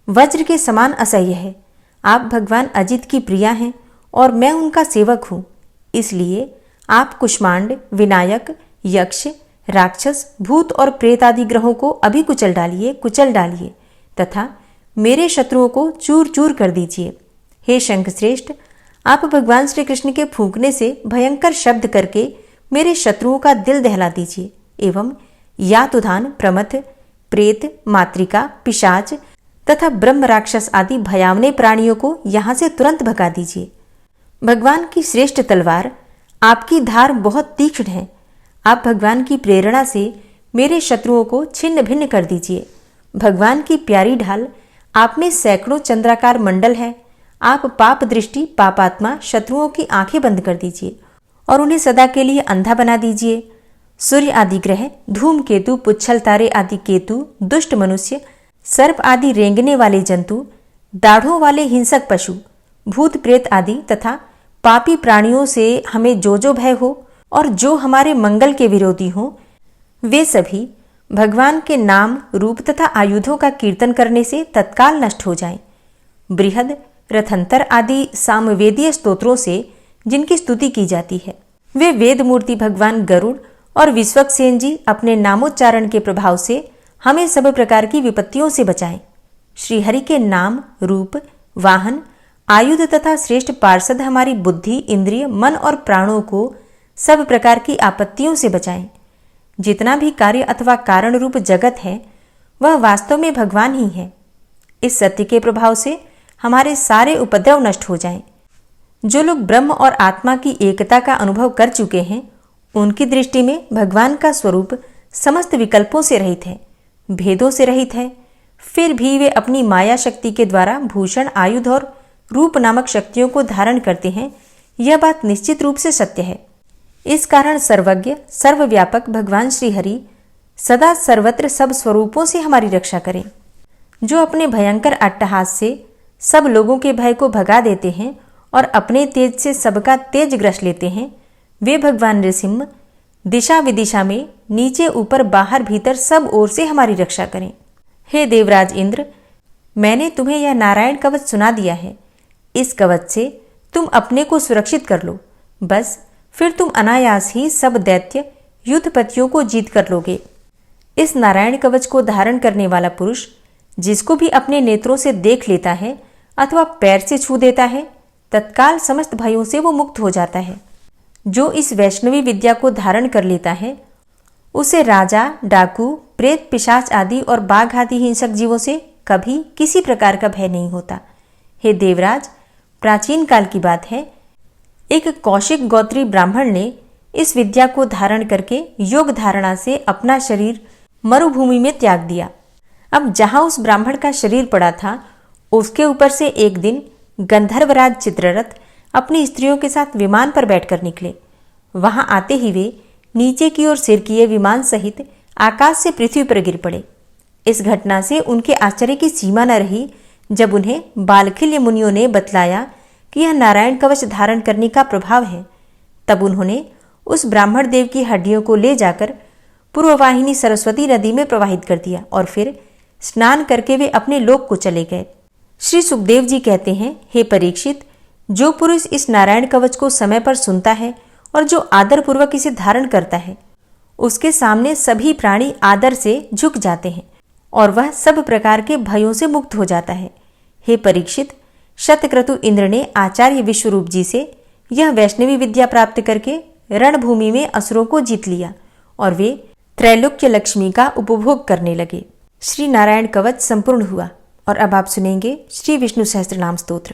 वज्र के समान असह्य है। आप भगवान अजित की प्रिया हैं और मैं उनका सेवक हूँ। इसलिए आप कुष्मांड, विनायक, यक्ष, राक्षस, भूत और प्रेत आदि ग्रहों को अभी कुचल डालिए तथा मेरे शत्रुओं को चूर चूर कर दीजिए। हे शंखश्रेष्ठ, आप भगवान श्री कृष्ण के फूंकने से भयंकर शब्द करके मेरे शत्रुओं का दिल दहला दीजिए एवं यातुधान, प्रमथ, प्रेत, मातृका, पिशाच तथा ब्रह्म राक्षस आदि भयावने प्राणियों को यहाँ से तुरंत भगा दीजिए। भगवान की श्रेष्ठ तलवार, आपकी धार बहुत तीक्ष्ण है। आप भगवान की प्रेरणा से मेरे शत्रुओं को छिन्न भिन्न कर दीजिए। भगवान की प्यारी ढाल, आप में सैकड़ों चंद्राकार मंडल है। आप पाप दृष्टि पापात्मा शत्रुओं की आंखें बंद कर दीजिए और उन्हें सदा के लिए अंधा बना दीजिए। सूर्य आदि ग्रह, धूमकेतु, पुच्छल तारे आदि केतु, दुष्ट मनुष्य, सर्प आदि रेंगने वाले जंतु, दाढ़ों वाले हिंसक पशु, भूत प्रेत आदि तथा पापी प्राणियों से हमें जो भय हो और जो हमारे मंगल के विरोधी हो, वे सभी भगवान के नाम, रूप तथा आयुधों का कीर्तन करने से तत्काल नष्ट हो जाएं। बृहद, रथंतर आदि सामवेदीय स्तोत्रों से जिनकी स्तुति की जाती है, वे वेद मूर्ति भगवान गरुड़ और विश्वक्सेन जी अपने नामोच्चारण के प्रभाव से हमें सब प्रकार की विपत्तियों से बचाएं। श्रीहरि के नाम, रूप, वाहन, आयुध तथा श्रेष्ठ पार्षद हमारी बुद्धि, इंद्रिय, मन और प्राणों को सब प्रकार की आपत्तियों से बचाएं। जितना भी कार्य अथवा कारण रूप जगत है वह वास्तव में भगवान ही है। इस सत्य के प्रभाव से हमारे सारे उपद्रव नष्ट हो जाएं। जो लोग ब्रह्म और आत्मा की एकता का अनुभव कर चुके हैं, उनकी दृष्टि में भगवान का स्वरूप समस्त विकल्पों से रहित है, भेदों से रहित है। फिर भी वे अपनी माया शक्ति के द्वारा भूषण, आयुध और रूप नामक शक्तियों को धारण करते हैं। यह बात निश्चित रूप से सत्य है। इस कारण सर्वज्ञ, सर्वव्यापक भगवान श्रीहरि सदा सर्वत्र सब स्वरूपों से हमारी रक्षा करें। जो अपने भयंकर अट्टहास से सब लोगों के भय को भगा देते हैं और अपने तेज से सबका तेज ग्रस लेते हैं, वे भगवान नृसिंह दिशा विदिशा में, नीचे ऊपर, बाहर भीतर सब ओर से हमारी रक्षा करें। हे देवराज इंद्र, मैंने तुम्हें यह नारायण कवच सुना दिया है। इस कवच से तुम अपने को सुरक्षित कर लो। बस फिर तुम अनायास ही सब दैत्य युद्धपतियों को जीत कर लोगे। इस नारायण कवच को धारण करने वाला पुरुष जिसको भी अपने नेत्रों से देख लेता है अथवा पैर से छू देता है, तत्काल समस्त भयों से वो मुक्त हो जाता है। जो इस वैष्णवी विद्या को धारण कर लेता है, उसे राजा, डाकू, प्रेत, पिशाच आदि और बाघ आदि हिंसक जीवों से कभी किसी प्रकार का भय नहीं होता। हे देवराज, प्राचीन काल की बात है, एक कौशिक गोत्री ब्राह्मण ने इस विद्या को धारण करके योग धारणा से अपना शरीर मरुभूमि में त्याग दिया। अब जहां उस ब्राह्मण का शरीर पड़ा था, उसके ऊपर से एक दिन गंधर्वराज चित्ररथ अपनी स्त्रियों के साथ विमान पर बैठकर निकले। वहां आते ही वे नीचे की ओर सिर किए विमान सहित आकाश से पृथ्वी पर गिर पड़े। इस घटना से उनके आश्चर्य की सीमा न रही जब उन्हें बालखिल्य मुनियों ने बतलाया कि यह नारायण कवच धारण करने का प्रभाव है। तब उन्होंने उस ब्राह्मण देव की हड्डियों को ले जाकर पूर्ववाहिनी सरस्वती नदी में प्रवाहित कर दिया और फिर स्नान करके वे अपने लोक को चले गए। श्री सुखदेव जी कहते हैं, हे परीक्षित, जो पुरुष इस नारायण कवच को समय पर सुनता है और जो आदर पूर्वक इसे धारण करता है, उसके सामने सभी प्राणी आदर से झुक जाते हैं और वह सब प्रकार के भयों से मुक्त हो जाता है। हे परीक्षित, शतक्रतु इंद्र ने आचार्य विश्वरूप जी से यह वैष्णवी विद्या प्राप्त करके रणभूमि में असुरों को जीत लिया और वे त्रैलोक्य लक्ष्मी का उपभोग करने लगे। श्री नारायण कवच संपूर्ण हुआ और अब आप सुनेंगे श्री विष्णु सहस्त्रनाम स्तोत्र।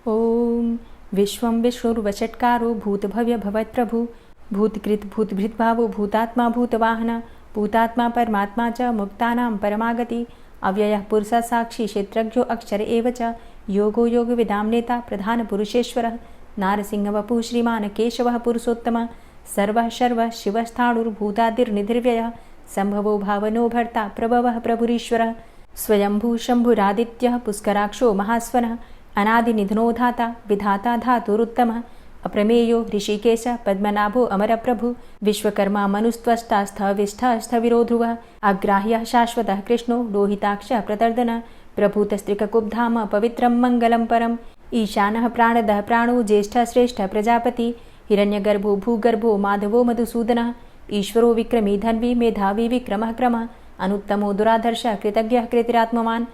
ओम विश्वं विष्णुर्वषट्कारो भूतभव्य भवत्प्रभु भूतकृत भूतभृत भावो भूतात्मा भूतवाहन भूतात्मा परमात्मा च मुक्तानां परमागति अव्ययः पुरुषः साक्षी क्षेत्रज्ञो अक्षर एव च योगो योग विदाम नेता प्रधान पुरुषेश्वरः नारसिंह वपुः श्रीमान केशवः पुरुषोत्तम सर्वः शर्वः शिवस्थाणुर्भूतादिर्निधिर्व्ययः संभवो भावनो भर्ता प्रभवः प्रभुरीश्वरः स्वयंभू शंभुरादित्यः पुष्कराक्षो महास्वनः अनादिनिधनो धाता विधाता धातुरुत्तमः अप्रमेयो ऋषिकेश पद्मनाभो अमरप्रभु विश्वकर्मा मनुस्त्वष्टा स्थविष्ठः स्थविरो ध्रुवः अग्राह्यः शाश्वतः कृष्णो लोहिताक्षः प्रतर्दनः प्रभूतस्त्रिककुब्धाम पवित्रं मङ्गलं परम् ईशानः प्राणदः प्राणो ज्येष्ठः श्रेष्ठः प्रजापति हिरण्यगर्भो भूगर्भो माधवो मधुसूदनः ईश्वरो विक्रमी धन्वी मेधावी विक्रमः क्रमः अनुत्तमो दुराधर्षः कृतज्ञः कृतिरात्मवान्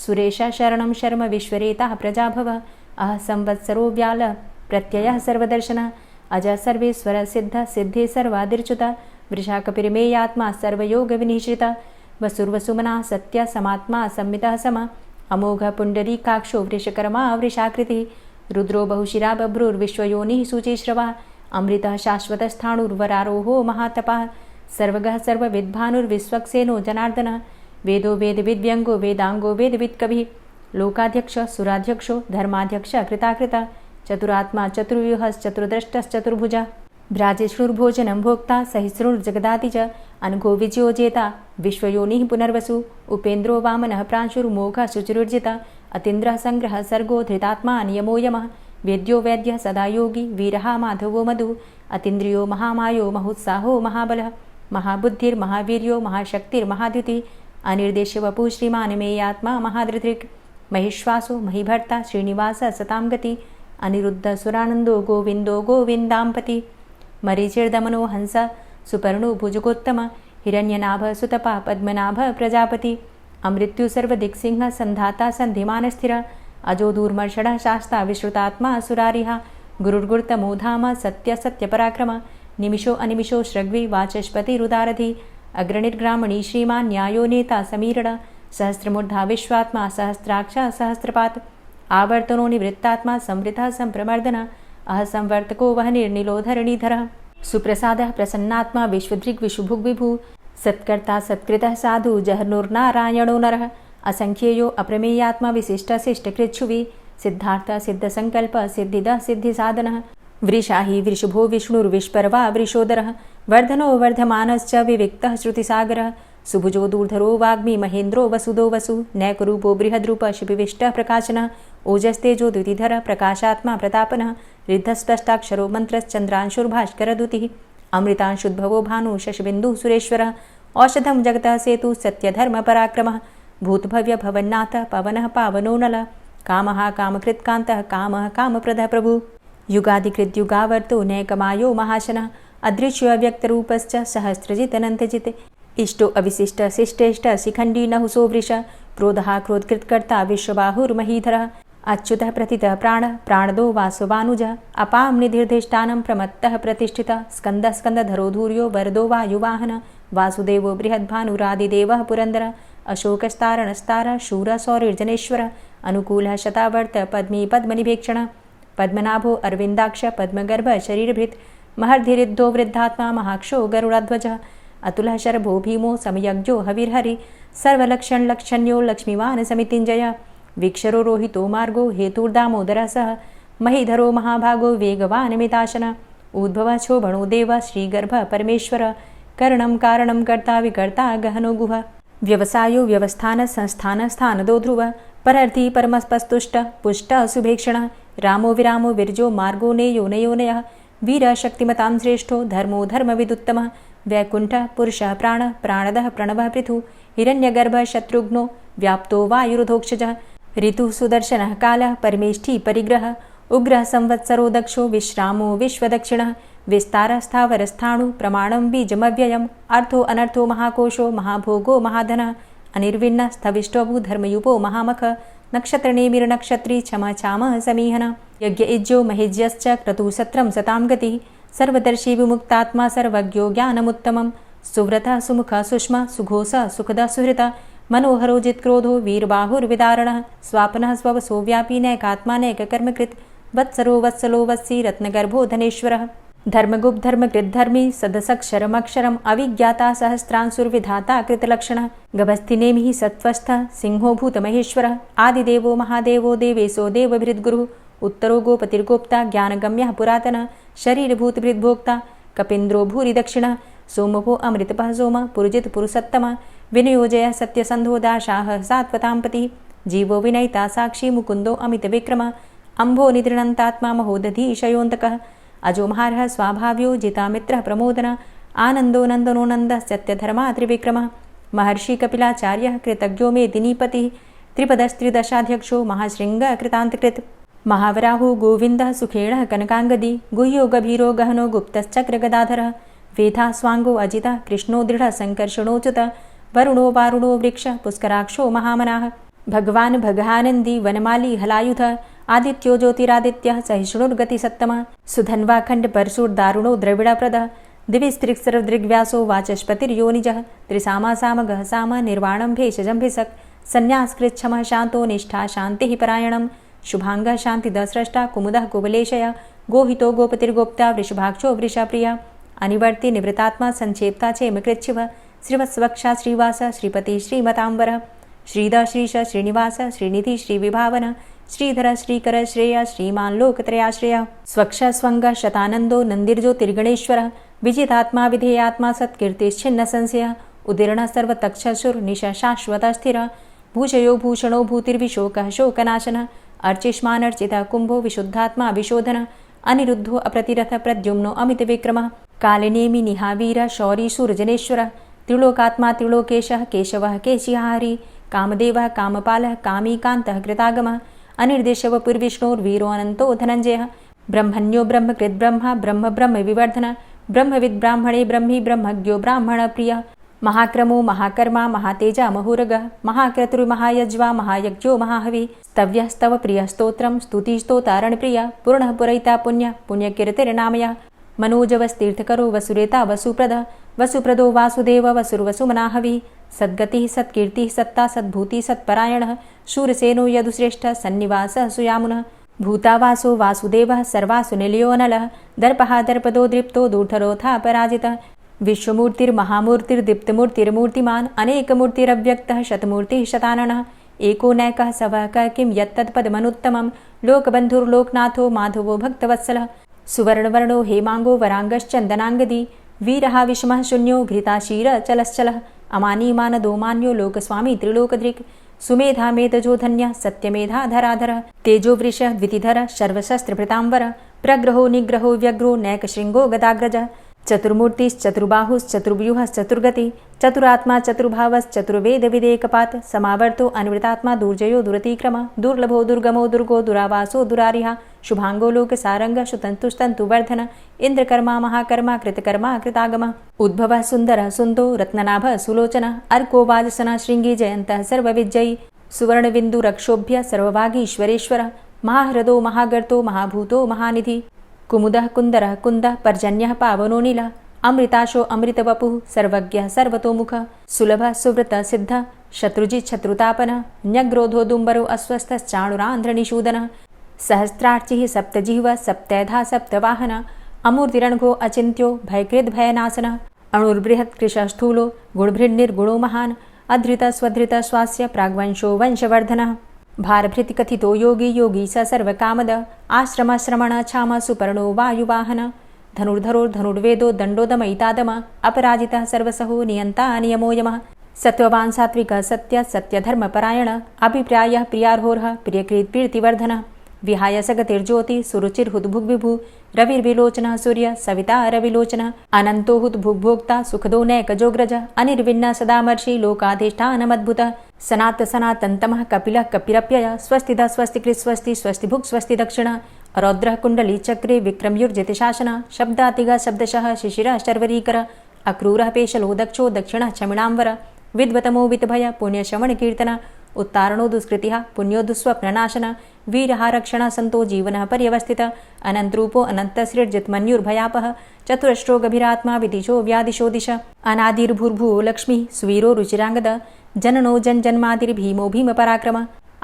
सुरेशः शरणं शर्म विश्वरेताः प्रजाभवः अह संवत्सरो व्यालः प्रत्ययः सर्वदर्शनः अजः सर्वेश्वरः सिद्धः सिद्धे सर्वादिर्च्युतः वृषाकपिर्मेयात्मा सर्वयोगविनिश्रितः वसुर्वसुमनः सत्यः समात्मा संमितः समः अमोघः पुण्डरीकाक्षो वृषकर्मा वृषाकृतिः रुद्रो बहुशिरा बभ्रुर्विश्वयोनिः शुचिश्रवः अमृतः शाश्वतस्थाणुर्वरारोहो महातपः सर्वगः सर्वविद्भानुर्विश्वक्सेनो जनार्दनः वेदो वेदविद्व्यङ्गो वेदाङ्गो वेदवित्कविः लोकाध्यक्ष सुराध्यक्षो धर्माध्यक्ष कृताकृतः चतुरात्मा चतुर्व्यूहश्चतुर्द्रष्टश्चतुर्भुजः भ्राजिष्णुर्भोजनं भोक्ता सहिष्णुर्जगदाति च अनघो विजयो जेता विश्वयोनिः पुनर्वसु उपेन्द्रो वामनः प्रांशुर्मोघः शुचिरुर्जिता अतीन्द्रः संग्रहः सर्गो धृतात्मा नियमो यमः वेद्यो वैद्यः सदा योगी वीरः माधवो मधु अतीन्द्रियो महामायो महोत्साहो महाबलः महाबुद्धिर्महावीर्यो महाशक्तिर्महाद्युति अनिर्देश्य वपुः श्रीमान् मेयात्मा महाधृतिर् महिश्वासो महीभर्ता श्रीनिवासः सतां गति अनिरुद्ध सुरानन्दो गोविन्दो गोविन्दाम्पति मरीचिर्दमनो हंस सुपर्णो भुजगोत्तम हिरण्यनाभ सुतपा पद्मनाभ प्रजापति अमृत्यु सर्वदिक्सिंह संधाता संधिमान स्थिर अजो दूर्मर्षण शास्ता विश्रुतात्मा सुरारिहा गुरुर्गुर्तमो धाम सत्य सत्य पराक्रम निमिषो अनिमिषो श्रग्वी वाचस्पति रुदारधि अग्रणिर्ग्रामणी श्रीमान् न्यायो नेता समीरण सहस्रमूर्धा विश्वात्मा सहस्राक्ष सहस्रपात आवर्तनो निवृत्तात्मा संवृतः संप्रमर्दन अहसंवर्तको वह निर्निलोधरणीधरः सुप्रसादः प्रसन्नात्मा विश्वदृग् विशुभुग्विभु सत्कर्ता सत्कृतः साधु जहर्नुर्नारायणो नरः असंख्येयो अप्रमेयात्मा विशिष्टशिष्टकृच्छुवि सिद्धार्थ सिद्धसंकल्प सिद्धिदः सिद्धिसाधनः वृषाहि वृषभो विष्णुर्विष्पर्वा वृषोदरः वर्धनो वर्धमानश्च विविक्तः श्रुतिसागरः सुभुजो दूर्धरो वाग्मी महेन्द्रो वसुदो वसु नैकरूपो बृहद्रूप शिपिविष्टः प्रकाशनः ओजस्तेजो द्युतिधरः प्रकाशात्मा प्रतापनः रिद्धस्पष्टाक्षरो मन्त्रश्चन्द्रांशुर्भास्करदुतिः अमृतांशुद्भवो भानु शशबिन्दुः सुरेश्वरः औषधं जगतः सेतु सत्यधर्मपराक्रमः भूतभव्य भवन्नाथ पवनः पावनो नलः कामः कामकृत्कान्तः कामः कामप्रदः प्रभुः युगादिकृद्युगावर्तो नैकमायो महाशनः अदृश्योऽव्यक्तरूपश्च सहस्रजितनन्तजित् इष्टो अविशिष्ट शिष्टेष्ट शिखण्डी नहुसो वृष क्रोधः क्रोधकृत्कर्ता विश्वबाहुर्महीधरः अच्युतः प्रतितः प्राणः प्राणदो वासवानुजः अपां निधिर्धिष्ठानं प्रमत्तः प्रतिष्ठितः स्कन्दः स्कन्दधरो धूर्यो वरदो वायुवाहनः वासुदेवो बृहद्भानुरादिदेवः पुरन्दरः अशोकस्तारणस्तारः शूरः सौरिर्जनेश्वरः अनुकूलः शतावर्त पद्मी पद्मनिभेक्षणः पद्मनाभो अरविन्दाक्ष पद्मगर्भ शरीरभृत् महर्धिरिद्धो वृद्धात्मा महाक्षो गरुडाध्वजः अतुलः शरभो भीमो समयज्ञो हविर्हरि सर्वलक्षणलक्षण्यो लक्ष्मीवान् समितिञ्जय वीक्षरो रोहितो मार्गो हेतुर्दामोदरः सह महीधरो महाभागो वेगवान् मिताशनः उद्भवः शोभणो देव श्रीगर्भ परमेश्वर करणं कारणं कर्ता विकर्ता गहनो गुह व्यवसायो व्यवस्थान संस्थान स्थानदो ध्रुव परर्थी परमस्पस्तुष्ट पुष्ट शुभेक्षणः रामो विरामो विरजो मार्गो नेयो नयोनयः वीर शक्तिमतां श्रेष्ठो धर्मो धर्मविदुत्तमः वैकुण्ठः पुरुषः प्राणः प्राणदः प्रणवः पृथु हिरण्यगर्भः शत्रुघ्नो व्याप्तो वायुरुधोक्षजः ऋतुः सुदर्शनः कालः परमेष्ठी परिग्रहः उग्रः संवत्सरो दक्षो विश्रामो विश्वदक्षिणः विस्तारः स्थावरस्थाणु प्रमाणं बीजमव्ययम् अर्थो अनर्थो महाकोशो महाभोगो महाधनः अनिर्विण्णः स्थविष्टोभू धर्मयुपो महामख नक्षत्रनेमिर्नक्षत्री क्षमा क्षामः समीहनः यज्ञ इज्जो महिज्यश्च क्रतुः सत्रं सतां गतिः सर्वदर्शी विमुक्तात्मा सर्वज्ञो ज्ञानमुत्तमं सुव्रतः सुमुखः सुष्मा सुघोषः सुखदः सुहृतः मनोहरो जित्क्रोधो वीरबाहुर्विदारणः स्वापनः स्ववसो व्यापी नैकात्मा नैककर्मकृत् वत्सरो वत्सलो वत्सी रत्नगर्भो धनेश्वरः धर्मगुप्त धर्मकृद्धर्मी सदसक्षरमक्षरम् अविज्ञाता सहस्रांशुर्विधाता कृतलक्षणः गभस्तिनेमिः सत्त्वस्थः सिंहो भूतमहेश्वरः आदिदेवो महादेवो देवेशो देवभृद्गुरुः उत्तरो गोपतिर्गोप्ता ज्ञानगम्यः पुरातनः शरीरभूतभृद्भोक्ता कपीन्द्रो भूरि दक्षिणः सोमभो अमृतपः सोमः पुरुजित पुरुषोत्तमः विनियोजयः सत्यसन्धो दाशाः सात्वताम्पतिः जीवो विनयिता साक्षी मुकुन्दो अमितविक्रमः अम्भो निद्रणन्तात्मा महोदधीशयोऽन्तकः अजो महार्हः स्वाभाव्यो जितामित्रः प्रमोदनः आनन्दो नन्दनो नन्दः सत्यधर्मा त्रिविक्रमः महर्षि कपिलाचार्यः कृतज्ञो मेदिनीपतिः त्रिपदस्त्रिदशाध्यक्षो महाशृङ्गः कृतान्तकृत् महावराहो गोविन्दः सुखेणः कनकाङ्गदी गुह्यो गभीरो गहनो गुप्तश्चक्रगदाधरः वेधा स्वाङ्गो अजितः कृष्णो दृढः सङ्कर्षणोच्युतः वरुणो वारुणो वृक्षः पुष्कराक्षो महामनाः भगवान् भगानन्दी वनमाली हलायुधः आदित्यो ज्योतिरादित्यः सहिष्णुर्गतिसत्तमः सुधन्वाखण्ड परशुर्दारुणो द्रविडप्रदः दिविस्त्रिक्सर्वदृग्व्यासो वाचस्पतिर्योनिजः त्रिसामासामगः साम निर्वाणं भेषजम्भिषक् सन्न्यासकृच्छमः शान्तो निष्ठा शान्तिः परायणं शुभाङ्गः शान्तिदस्रष्टा कुमुदः कुवलेशय गोहितो गोपतिर्गोप्ता वृषभाक्षो वृषप्रियः अनिवर्ति निवृतात्मा संक्षेप्ता चेमकृच्छिवः श्रीवत्सवक्षा श्रीवास श्रीपति श्रीमताम्बरः श्रीद श्रीश श्रीनिवास श्रीनिधि श्रीविभावन श्रीधर श्रीकर श्रेय श्रीमान लोकत्रयाश्रय स्वक्ष स्वंग शतानंदो नंदिर्ज्योतिर्गणेश्वर विजितात्मा विधेयात्मा सत्कीर्तिश्छिन्न संशय उदीर्ण सर्वतक्षसुर निश शाश्वत स्थिर भूषयो भूषणो भूतिर्विशोकः शोकनाशन अर्चिष्मानर्चितः कुंभो विशुद्धात्मा विशोधन अनिरुद्धो अप्रतिरथ प्रद्युम्नो अमित विक्रमः कालिनेमि निहावीर शौरी शूरजनेश्वर त्रिलोकात्मा त्रिलोकेशः केशवः केशिहारी कामदेवः कामपालः कामीकान्तः कृतागमः अनिर्देशव पुर्विष्णोर्वीरो अनन्तो धनञ्जयः ब्रह्मण्यो ब्रह्मकृत् ब्रह्मा ब्रह्म ब्रह्म विवर्धन ब्रह्मविद् ब्राह्मणे ब्रह्मी ब्रह्मज्ञो ब्राह्मण प्रिय महाक्रमो महाकर्मा महातेजा महोरगः महाक्रतुर्महायज्वा महायज्ञो महाहवि स्तव्यः स्तव प्रिय स्तोत्रं स्तुतिस्तोतारण प्रिय पूर्णः पुरैता पुण्य पुण्यकीर्तिर्नामयः मनोजवस्तीर्थकरो वसुरेता वसुप्रद वसुप्रदो वासुदेव वसुर्वसुमनाहवि सद्गतिः सत्कीर्तिः सत्ता सद्भूति सत्परायणः शूरसेनो यदुश्रेष्ठः सन्निवासः सुयामुनः भूतावासो वासुदेवः सर्वासु निलयोऽनलः दर्पः दर्पदो दृप्तो दूर्धरोथा पराजितः विश्वमूर्तिर्महामूर्तिर्दीप्तमूर्तिर्मूर्तिमान् अनेकमूर्तिरव्यक्तः शतमूर्तिः शताननः एको नैकः सवः क किं यत्तत्पदमनुत्तमं लोकबन्धुर्लोकनाथो माधवो भक्तवत्सलः सुवर्णवर्णो हेमाङ्गो वराङ्गश्चन्दनाङ्गदी वीरः विषमः शून्यो घृताशीरचलश्चलः अमानीमानदोमान्यो लोकस्वामी त्रिलोकदृक् सुमेधा मेधजो धन्यः सत्यमेधाधराधरः तेजोवृषः द्वितिधरः सर्वशस्त्रभृताम्बरः प्रग्रहो निग्रहो व्यग्रो नैकशृङ्गो गदाग्रजः चतुर्मूर्तिश्चतुर्बाहुश्चतुर्व्यूहश्चतुर्गति चतुरात्मा चतुर्भावश्चतुर्वेदविदेकपात् समावर्तो अन्वृतात्मा दुर्जयो दुरतिक्रम दुर्लभो दुर्गमो दुर्गो दुरावासो दुरारिहा शुभांगो लोकसारंग सुतन्तुस्तन्तुवर्धन इंद्रकर्मा महाकर्मा कृतकर्मा कृतागम उद्भवः सुन्दरः सुन्दो रत्ननाभः सुलोचनः अर्को वाजसनः शृङ्गी जयन्तः सर्वविजयी सुवर्णबिन्दुरक्षोभ्य सर्वभागीश्वरेश्वरः महाह्रदो महागर्तो महाभूतो महानिधि कुमुदः कुन्दरः कुन्दः पर्जन्यः पावनो नीलः अमृताशो अमृतवपुः सर्वज्ञः सर्वतोमुखः सुलभः सुव्रतः सिद्धः शत्रुजित् शत्रुतापनः न्यग्रोधोदुम्बरो अस्वस्थश्चाणुरान्ध्रनिषूदनः सहस्रार्चिः सप्तजिह्वः सप्तैधा सप्तवाहनः अमूर्तिरणघो अचिन्त्यो भयकृद्भयनाशनः अणुर्बृहत्कृशः स्थूलो गुणभृन्निर्गुणो महान् अधृतः स्वधृतः स्वास्य प्राग्वंशो वंशवर्धनः भारभृतिकथितो योगी योगी स सर्वकामद आश्रमश्रमण क्षाम सुपर्णो वायुवाहन धनुर्धरो धनुर्वेदो दण्डोदमयितादम अपराजितः सर्वसहो नियन्ता नियमो यमः सत्त्ववान् सात्विकः सत्य सत्यधर्मपरायण अभिप्रायः प्रियार्होरः प्रियकृत्प्रीतिवर्धनः विहाय सगतिर्ज्योति सुरुचिर्हुद्भुग्विभु रविर्विलोचनः सूर्य सविता रविलोचनः अनन्तो हुद्भुग्भोक्ता सुखदो नैकजोग्रज अनिर्विण्ण सदामर्षि लोकाधिष्ठानमद्भुतः सनात सनातन्तमः कपिलः कपिरप्यय स्वस्तिदः स्वस्तिकृत् स्वस्ति स्वस्तिभुक् स्वस्ति दक्षिणः रौद्रः कुण्डली चक्रे विक्रमयुर्जितशासनः शब्दातिगः शब्दशः शिशिरः शर्वरीकरः अक्रूरः पेशलो दक्षो दक्षिणः क्षमिणाम्बर विद्वतमो वितभय पुण्यश्रवणकीर्तन उत्तारणो दुष्कृतिः पुण्यो दुःस्वप्ननाशन वीरः रक्षणः सन्तो जीवनः पर्यवस्थितः अनन्तरूपो अनन्तसृर्जितमन्युर्भयापः चतुरश्रो गभीरात्मा विदिशो व्यादिशो दिश अनादिर्भूर्भुवो लक्ष्मीः सुवीरो रुचिराङ्गद जननो जन्मादिर्भीमो भीमपराक्रम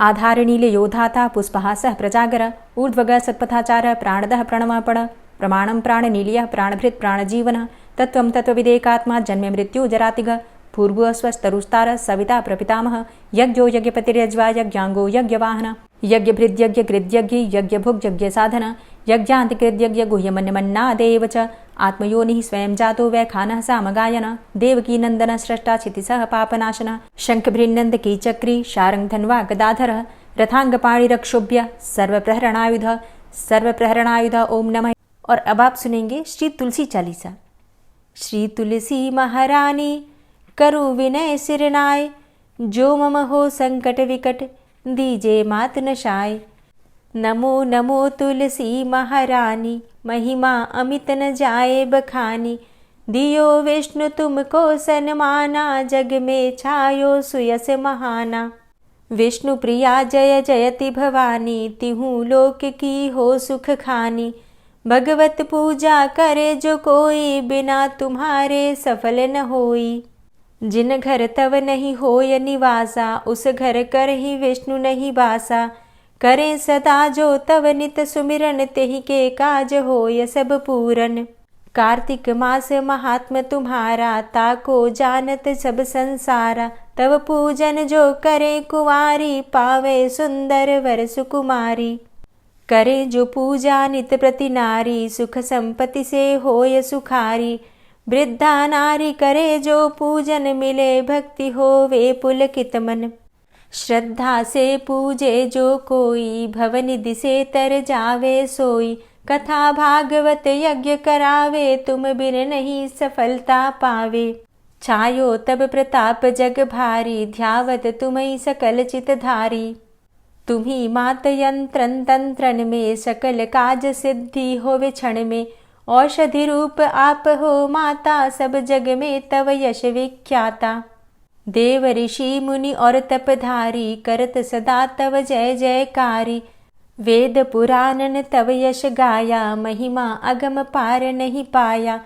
आधारनीलयोधाता पुष्पः सः प्रजागर ऊर्ध्वगः सत्पथाचारः प्राणदः प्रणमपण प्रमाणं प्राणनीलयः प्राणभृत् प्राणजीवनः तत्त्वं तत्त्वविदेकात्मा जन्म मृत्यु जरातिग पूर्व स्वस्तरुस्तार सविता प्रपितामह यज्ञो यज्ञपतिर्यज्वा यज्ञांगो यज्ञवाहन यज्ञभृद्यज्ञकृद्यज्ञ यज्ञभुग्यज्ञसाधन यज्ञान्तिकृद्यज्ञ गुह्यमन्यमन्नादेव च आत्मयोनिः स्वयं जातो वैखानः सामगायन देवकीनन्दन स्रष्टा क्षितिसः पापनाशन शङ्खभृन्नन्दकी चक्री शारङ्गधन्वा गदाधरः रथांगपाणिरक्षोभ्य सर्वप्रहरणायुध ओम नमः। और अब आप सुनेंगे श्री तुलसी चालीसा। श्री तुलसी महारानी करूं विनय सिरनाय, जो मम हो संकट विकट दीजे मात नशाय। नमो नमो तुलसी महारानी, महिमा अमित न जाए बखानी। दियो विष्णु तुमको सन्माना, जग में छायो सुयस महाना। विष्णु प्रिया जय जयति भवानी, तिहु लोक की हो सुख खानी। भगवत पूजा करे जो कोई, बिना तुम्हारे सफल न होई। जिन घर तव नहीं होय निवासा, उस घर कर ही विष्णु नहीं बासा। करें सदा जो तव नित सुमिरन, तेहि के काज होय सब पूरन। कार्तिक मास महात्म तुम्हारा, ताको जानत सब संसारा। तव पूजन जो करे कुंवारी, पावे सुंदर वर सुकुमारी। करे जो पूजा नित प्रति नारी, सुख संपत्ति से होय सुखारी। वृद्धा नारी करे जो पूजन, मिले भक्ति होवे पुलकित मन। श्रद्धा से पूजे जो कोई, भवनिधि से तर जावे सोई। कथा भागवत यज्ञ करावे, तुम बिन नहीं सफलता पावे। छायो तब प्रताप जग भारी, ध्यावत तुम्हीं सकल चित धारी। तुम्ही मात यंत्रन तंत्रन में, सकल काज सिद्धि होवे क्षण में। औषधि रूप आप हो माता, सब जग में तव यश विख्याता। देव ऋषि मुनि और तपधारी, करत सदा तव जय जयकारी। वेद पुराणन तव यश गाया, महिमा अगम पार नहीं पाया।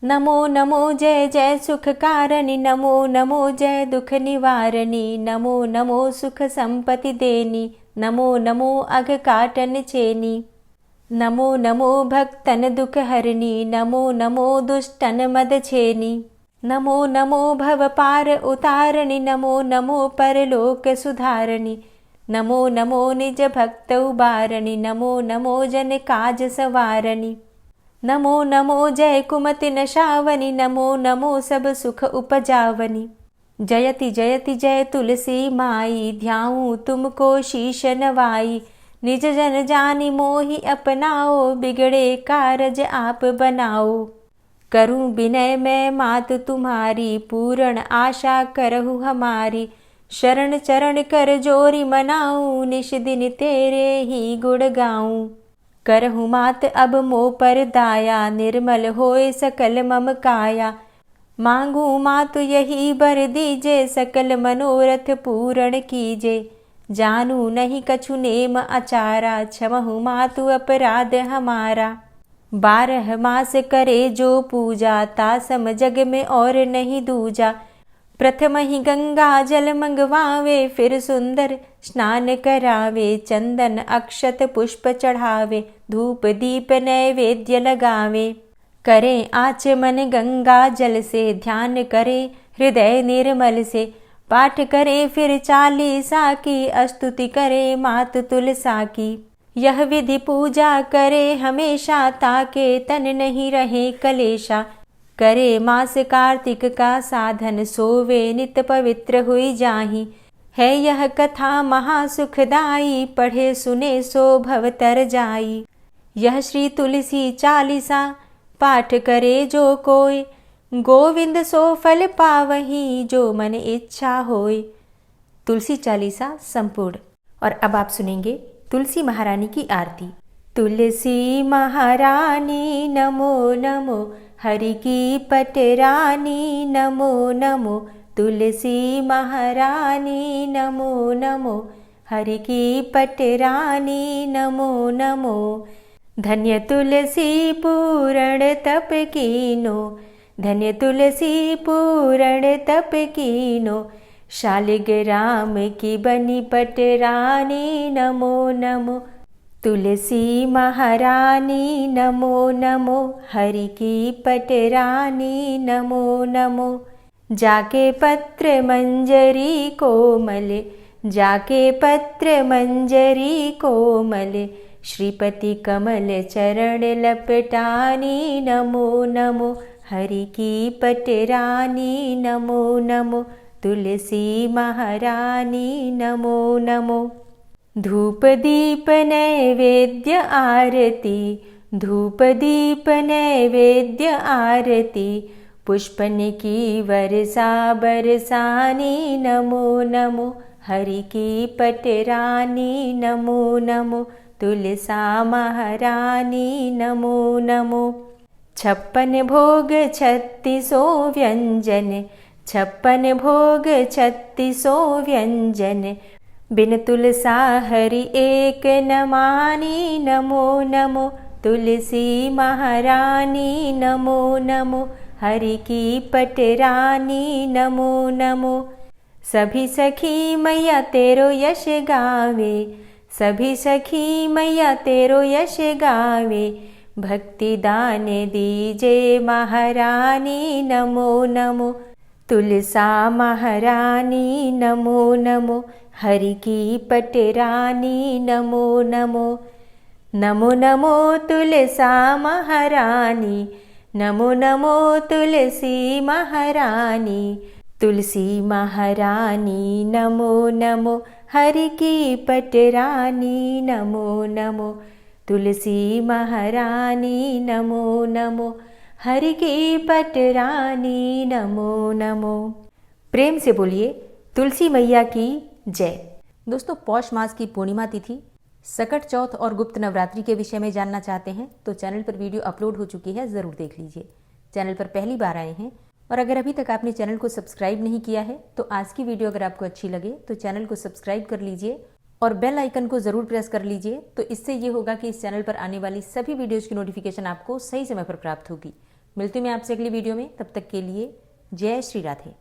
नमो नमो जय जय सुख कारणी, नमो नमो जय दुख निवारणी। नमो नमो सुख संपत्ति देनी, नमो नमो अघ काटन चेनी। नमो नमो भक्तन दुख हरणी, नमो नमो दुष्टन मद छेनी। नमो नमो भव पार उतारणी, नमो नमो परलोक सुधारणी। नमो नमो निज भक्त उबारणी, नमो नमो जन काज सवारणी। नमो नमो जय कुमति नशावनी, नमो नमो सब सुख उपजावनी। जयति जयति जय तुलसी माई, ध्याऊं तुमको शीश नवाई। निज जन जानी मोहि अपनाओ, बिगड़े कारज आप बनाओ। करूं विनय मैं मात तुम्हारी, पूर्ण आशा करहु हमारी। शरण चरण कर जोरी मनाऊं, निश दिन तेरे ही गुण गाऊं। करहु मात अब मोह पर दाया, निर्मल होए सकल मम काया। मांगू मातु यही बर दीजे, सकल मनोरथ पूर्ण कीजे। जानू नहीं कछु नेम आचारा, क्षमहु मातु अपराध हमारा। 12 मास करे जो पूजा, तासम जग में और नहीं दूजा। प्रथम ही गंगा जल मंगवावे, फिर सुंदर स्नान करावे। चंदन अक्षत पुष्प चढ़ावे, धूप दीप नैवेद्य लगावे। करें आचमन गंगा जल से, ध्यान करे हृदय निर्मल से। पाठ करे फिर चालीसा की, स्तुति करे मात तुलसा की। यह विधि पूजा करे हमेशा, ताके तन नहीं रहे कलेशा। करे मास कार्तिक का साधन, सोवे नित पवित्र हुई जाहि। है यह कथा महासुखदाई, पढ़े सुने सो भव तर जाई। यह श्री तुलसी चालीसा, पाठ करे जो कोय। गोविंद सो फल पावही, जो मन इच्छा होय। तुलसी चालीसा संपूर्ण। और अब आप सुनेंगे तुलसी महारानी की आरती। तुलसी महारानी नमो नमो, हरि की पटरानी नमो नमो। तुलसी महारानी नमो नमो, हरि की पटरानी नमो नमो। धन्य तुलसी पूर्ण तप कीनो, धन्य तुलसी पूर्ण तप कीनो। शालिग्राम की बनी पटरानी नमो नमो। तुलसी महारानी नमो नमो, हरि की पटरानी नमो नमो। जाके पत्र मंजरी कोमल, जाके पत्र मंजरी कोमल। श्रीपति कमल चरण लपटानी नमो नमो, हरि की पटरानी नमो नमो। तुलसी महारानी नमो नमो। धूप दीप नैवेद्य आरती, धूप दीप नैवेद्य आरती। पुष्पन की वर्षा बरसानी नमो नमो, हरि की पटरानी नमो नमो। तुलसा महारानी नमो नमो। 56 भोग 36 व्यंजन, 56 भोग 36 व्यंजन। बिन तुलसा हरि एक न मानी नमो नमो। तुलसी महारानी नमो नमो, हरि की पटरानी नमो नमो। सभी सखी मैया तेरो यश गावे, सभी सखी मैया तेरो यश गावे। भक्ति दान दीजे महारानी नमो नमो। तुलसा महारानी नमो नमो, हरि की पटरानी नमो नमो। नमो नमो तुलसा महारानी, नमो नमो तुलसी महारानी। तुलसी महारानी नमो नमो, हरि की पटरानी नमो नमो। तुलसी महारानी नमो नमो, हरि की पटरानी नमो नमो। प्रेम से बोलिए तुलसी मैया की जय। दोस्तों, पौष मास की पूर्णिमा तिथि, सकट चौथ और गुप्त नवरात्रि के विषय में जानना चाहते हैं तो चैनल पर वीडियो अपलोड हो चुकी है, ज़रूर देख लीजिए। चैनल पर पहली बार आए हैं और अगर अभी तक आपने चैनल को सब्सक्राइब नहीं किया है तो आज की वीडियो अगर आपको अच्छी लगे तो चैनल को सब्सक्राइब कर लीजिए और बेल आइकन को ज़रूर प्रेस कर लीजिए। तो इससे ये होगा कि इस चैनल पर आने वाली सभी वीडियोज़ की नोटिफिकेशन आपको सही समय पर प्राप्त होगी। मिलती हूँ मैं आपसे अगली वीडियो में, तब तक के लिए जय श्री राधे।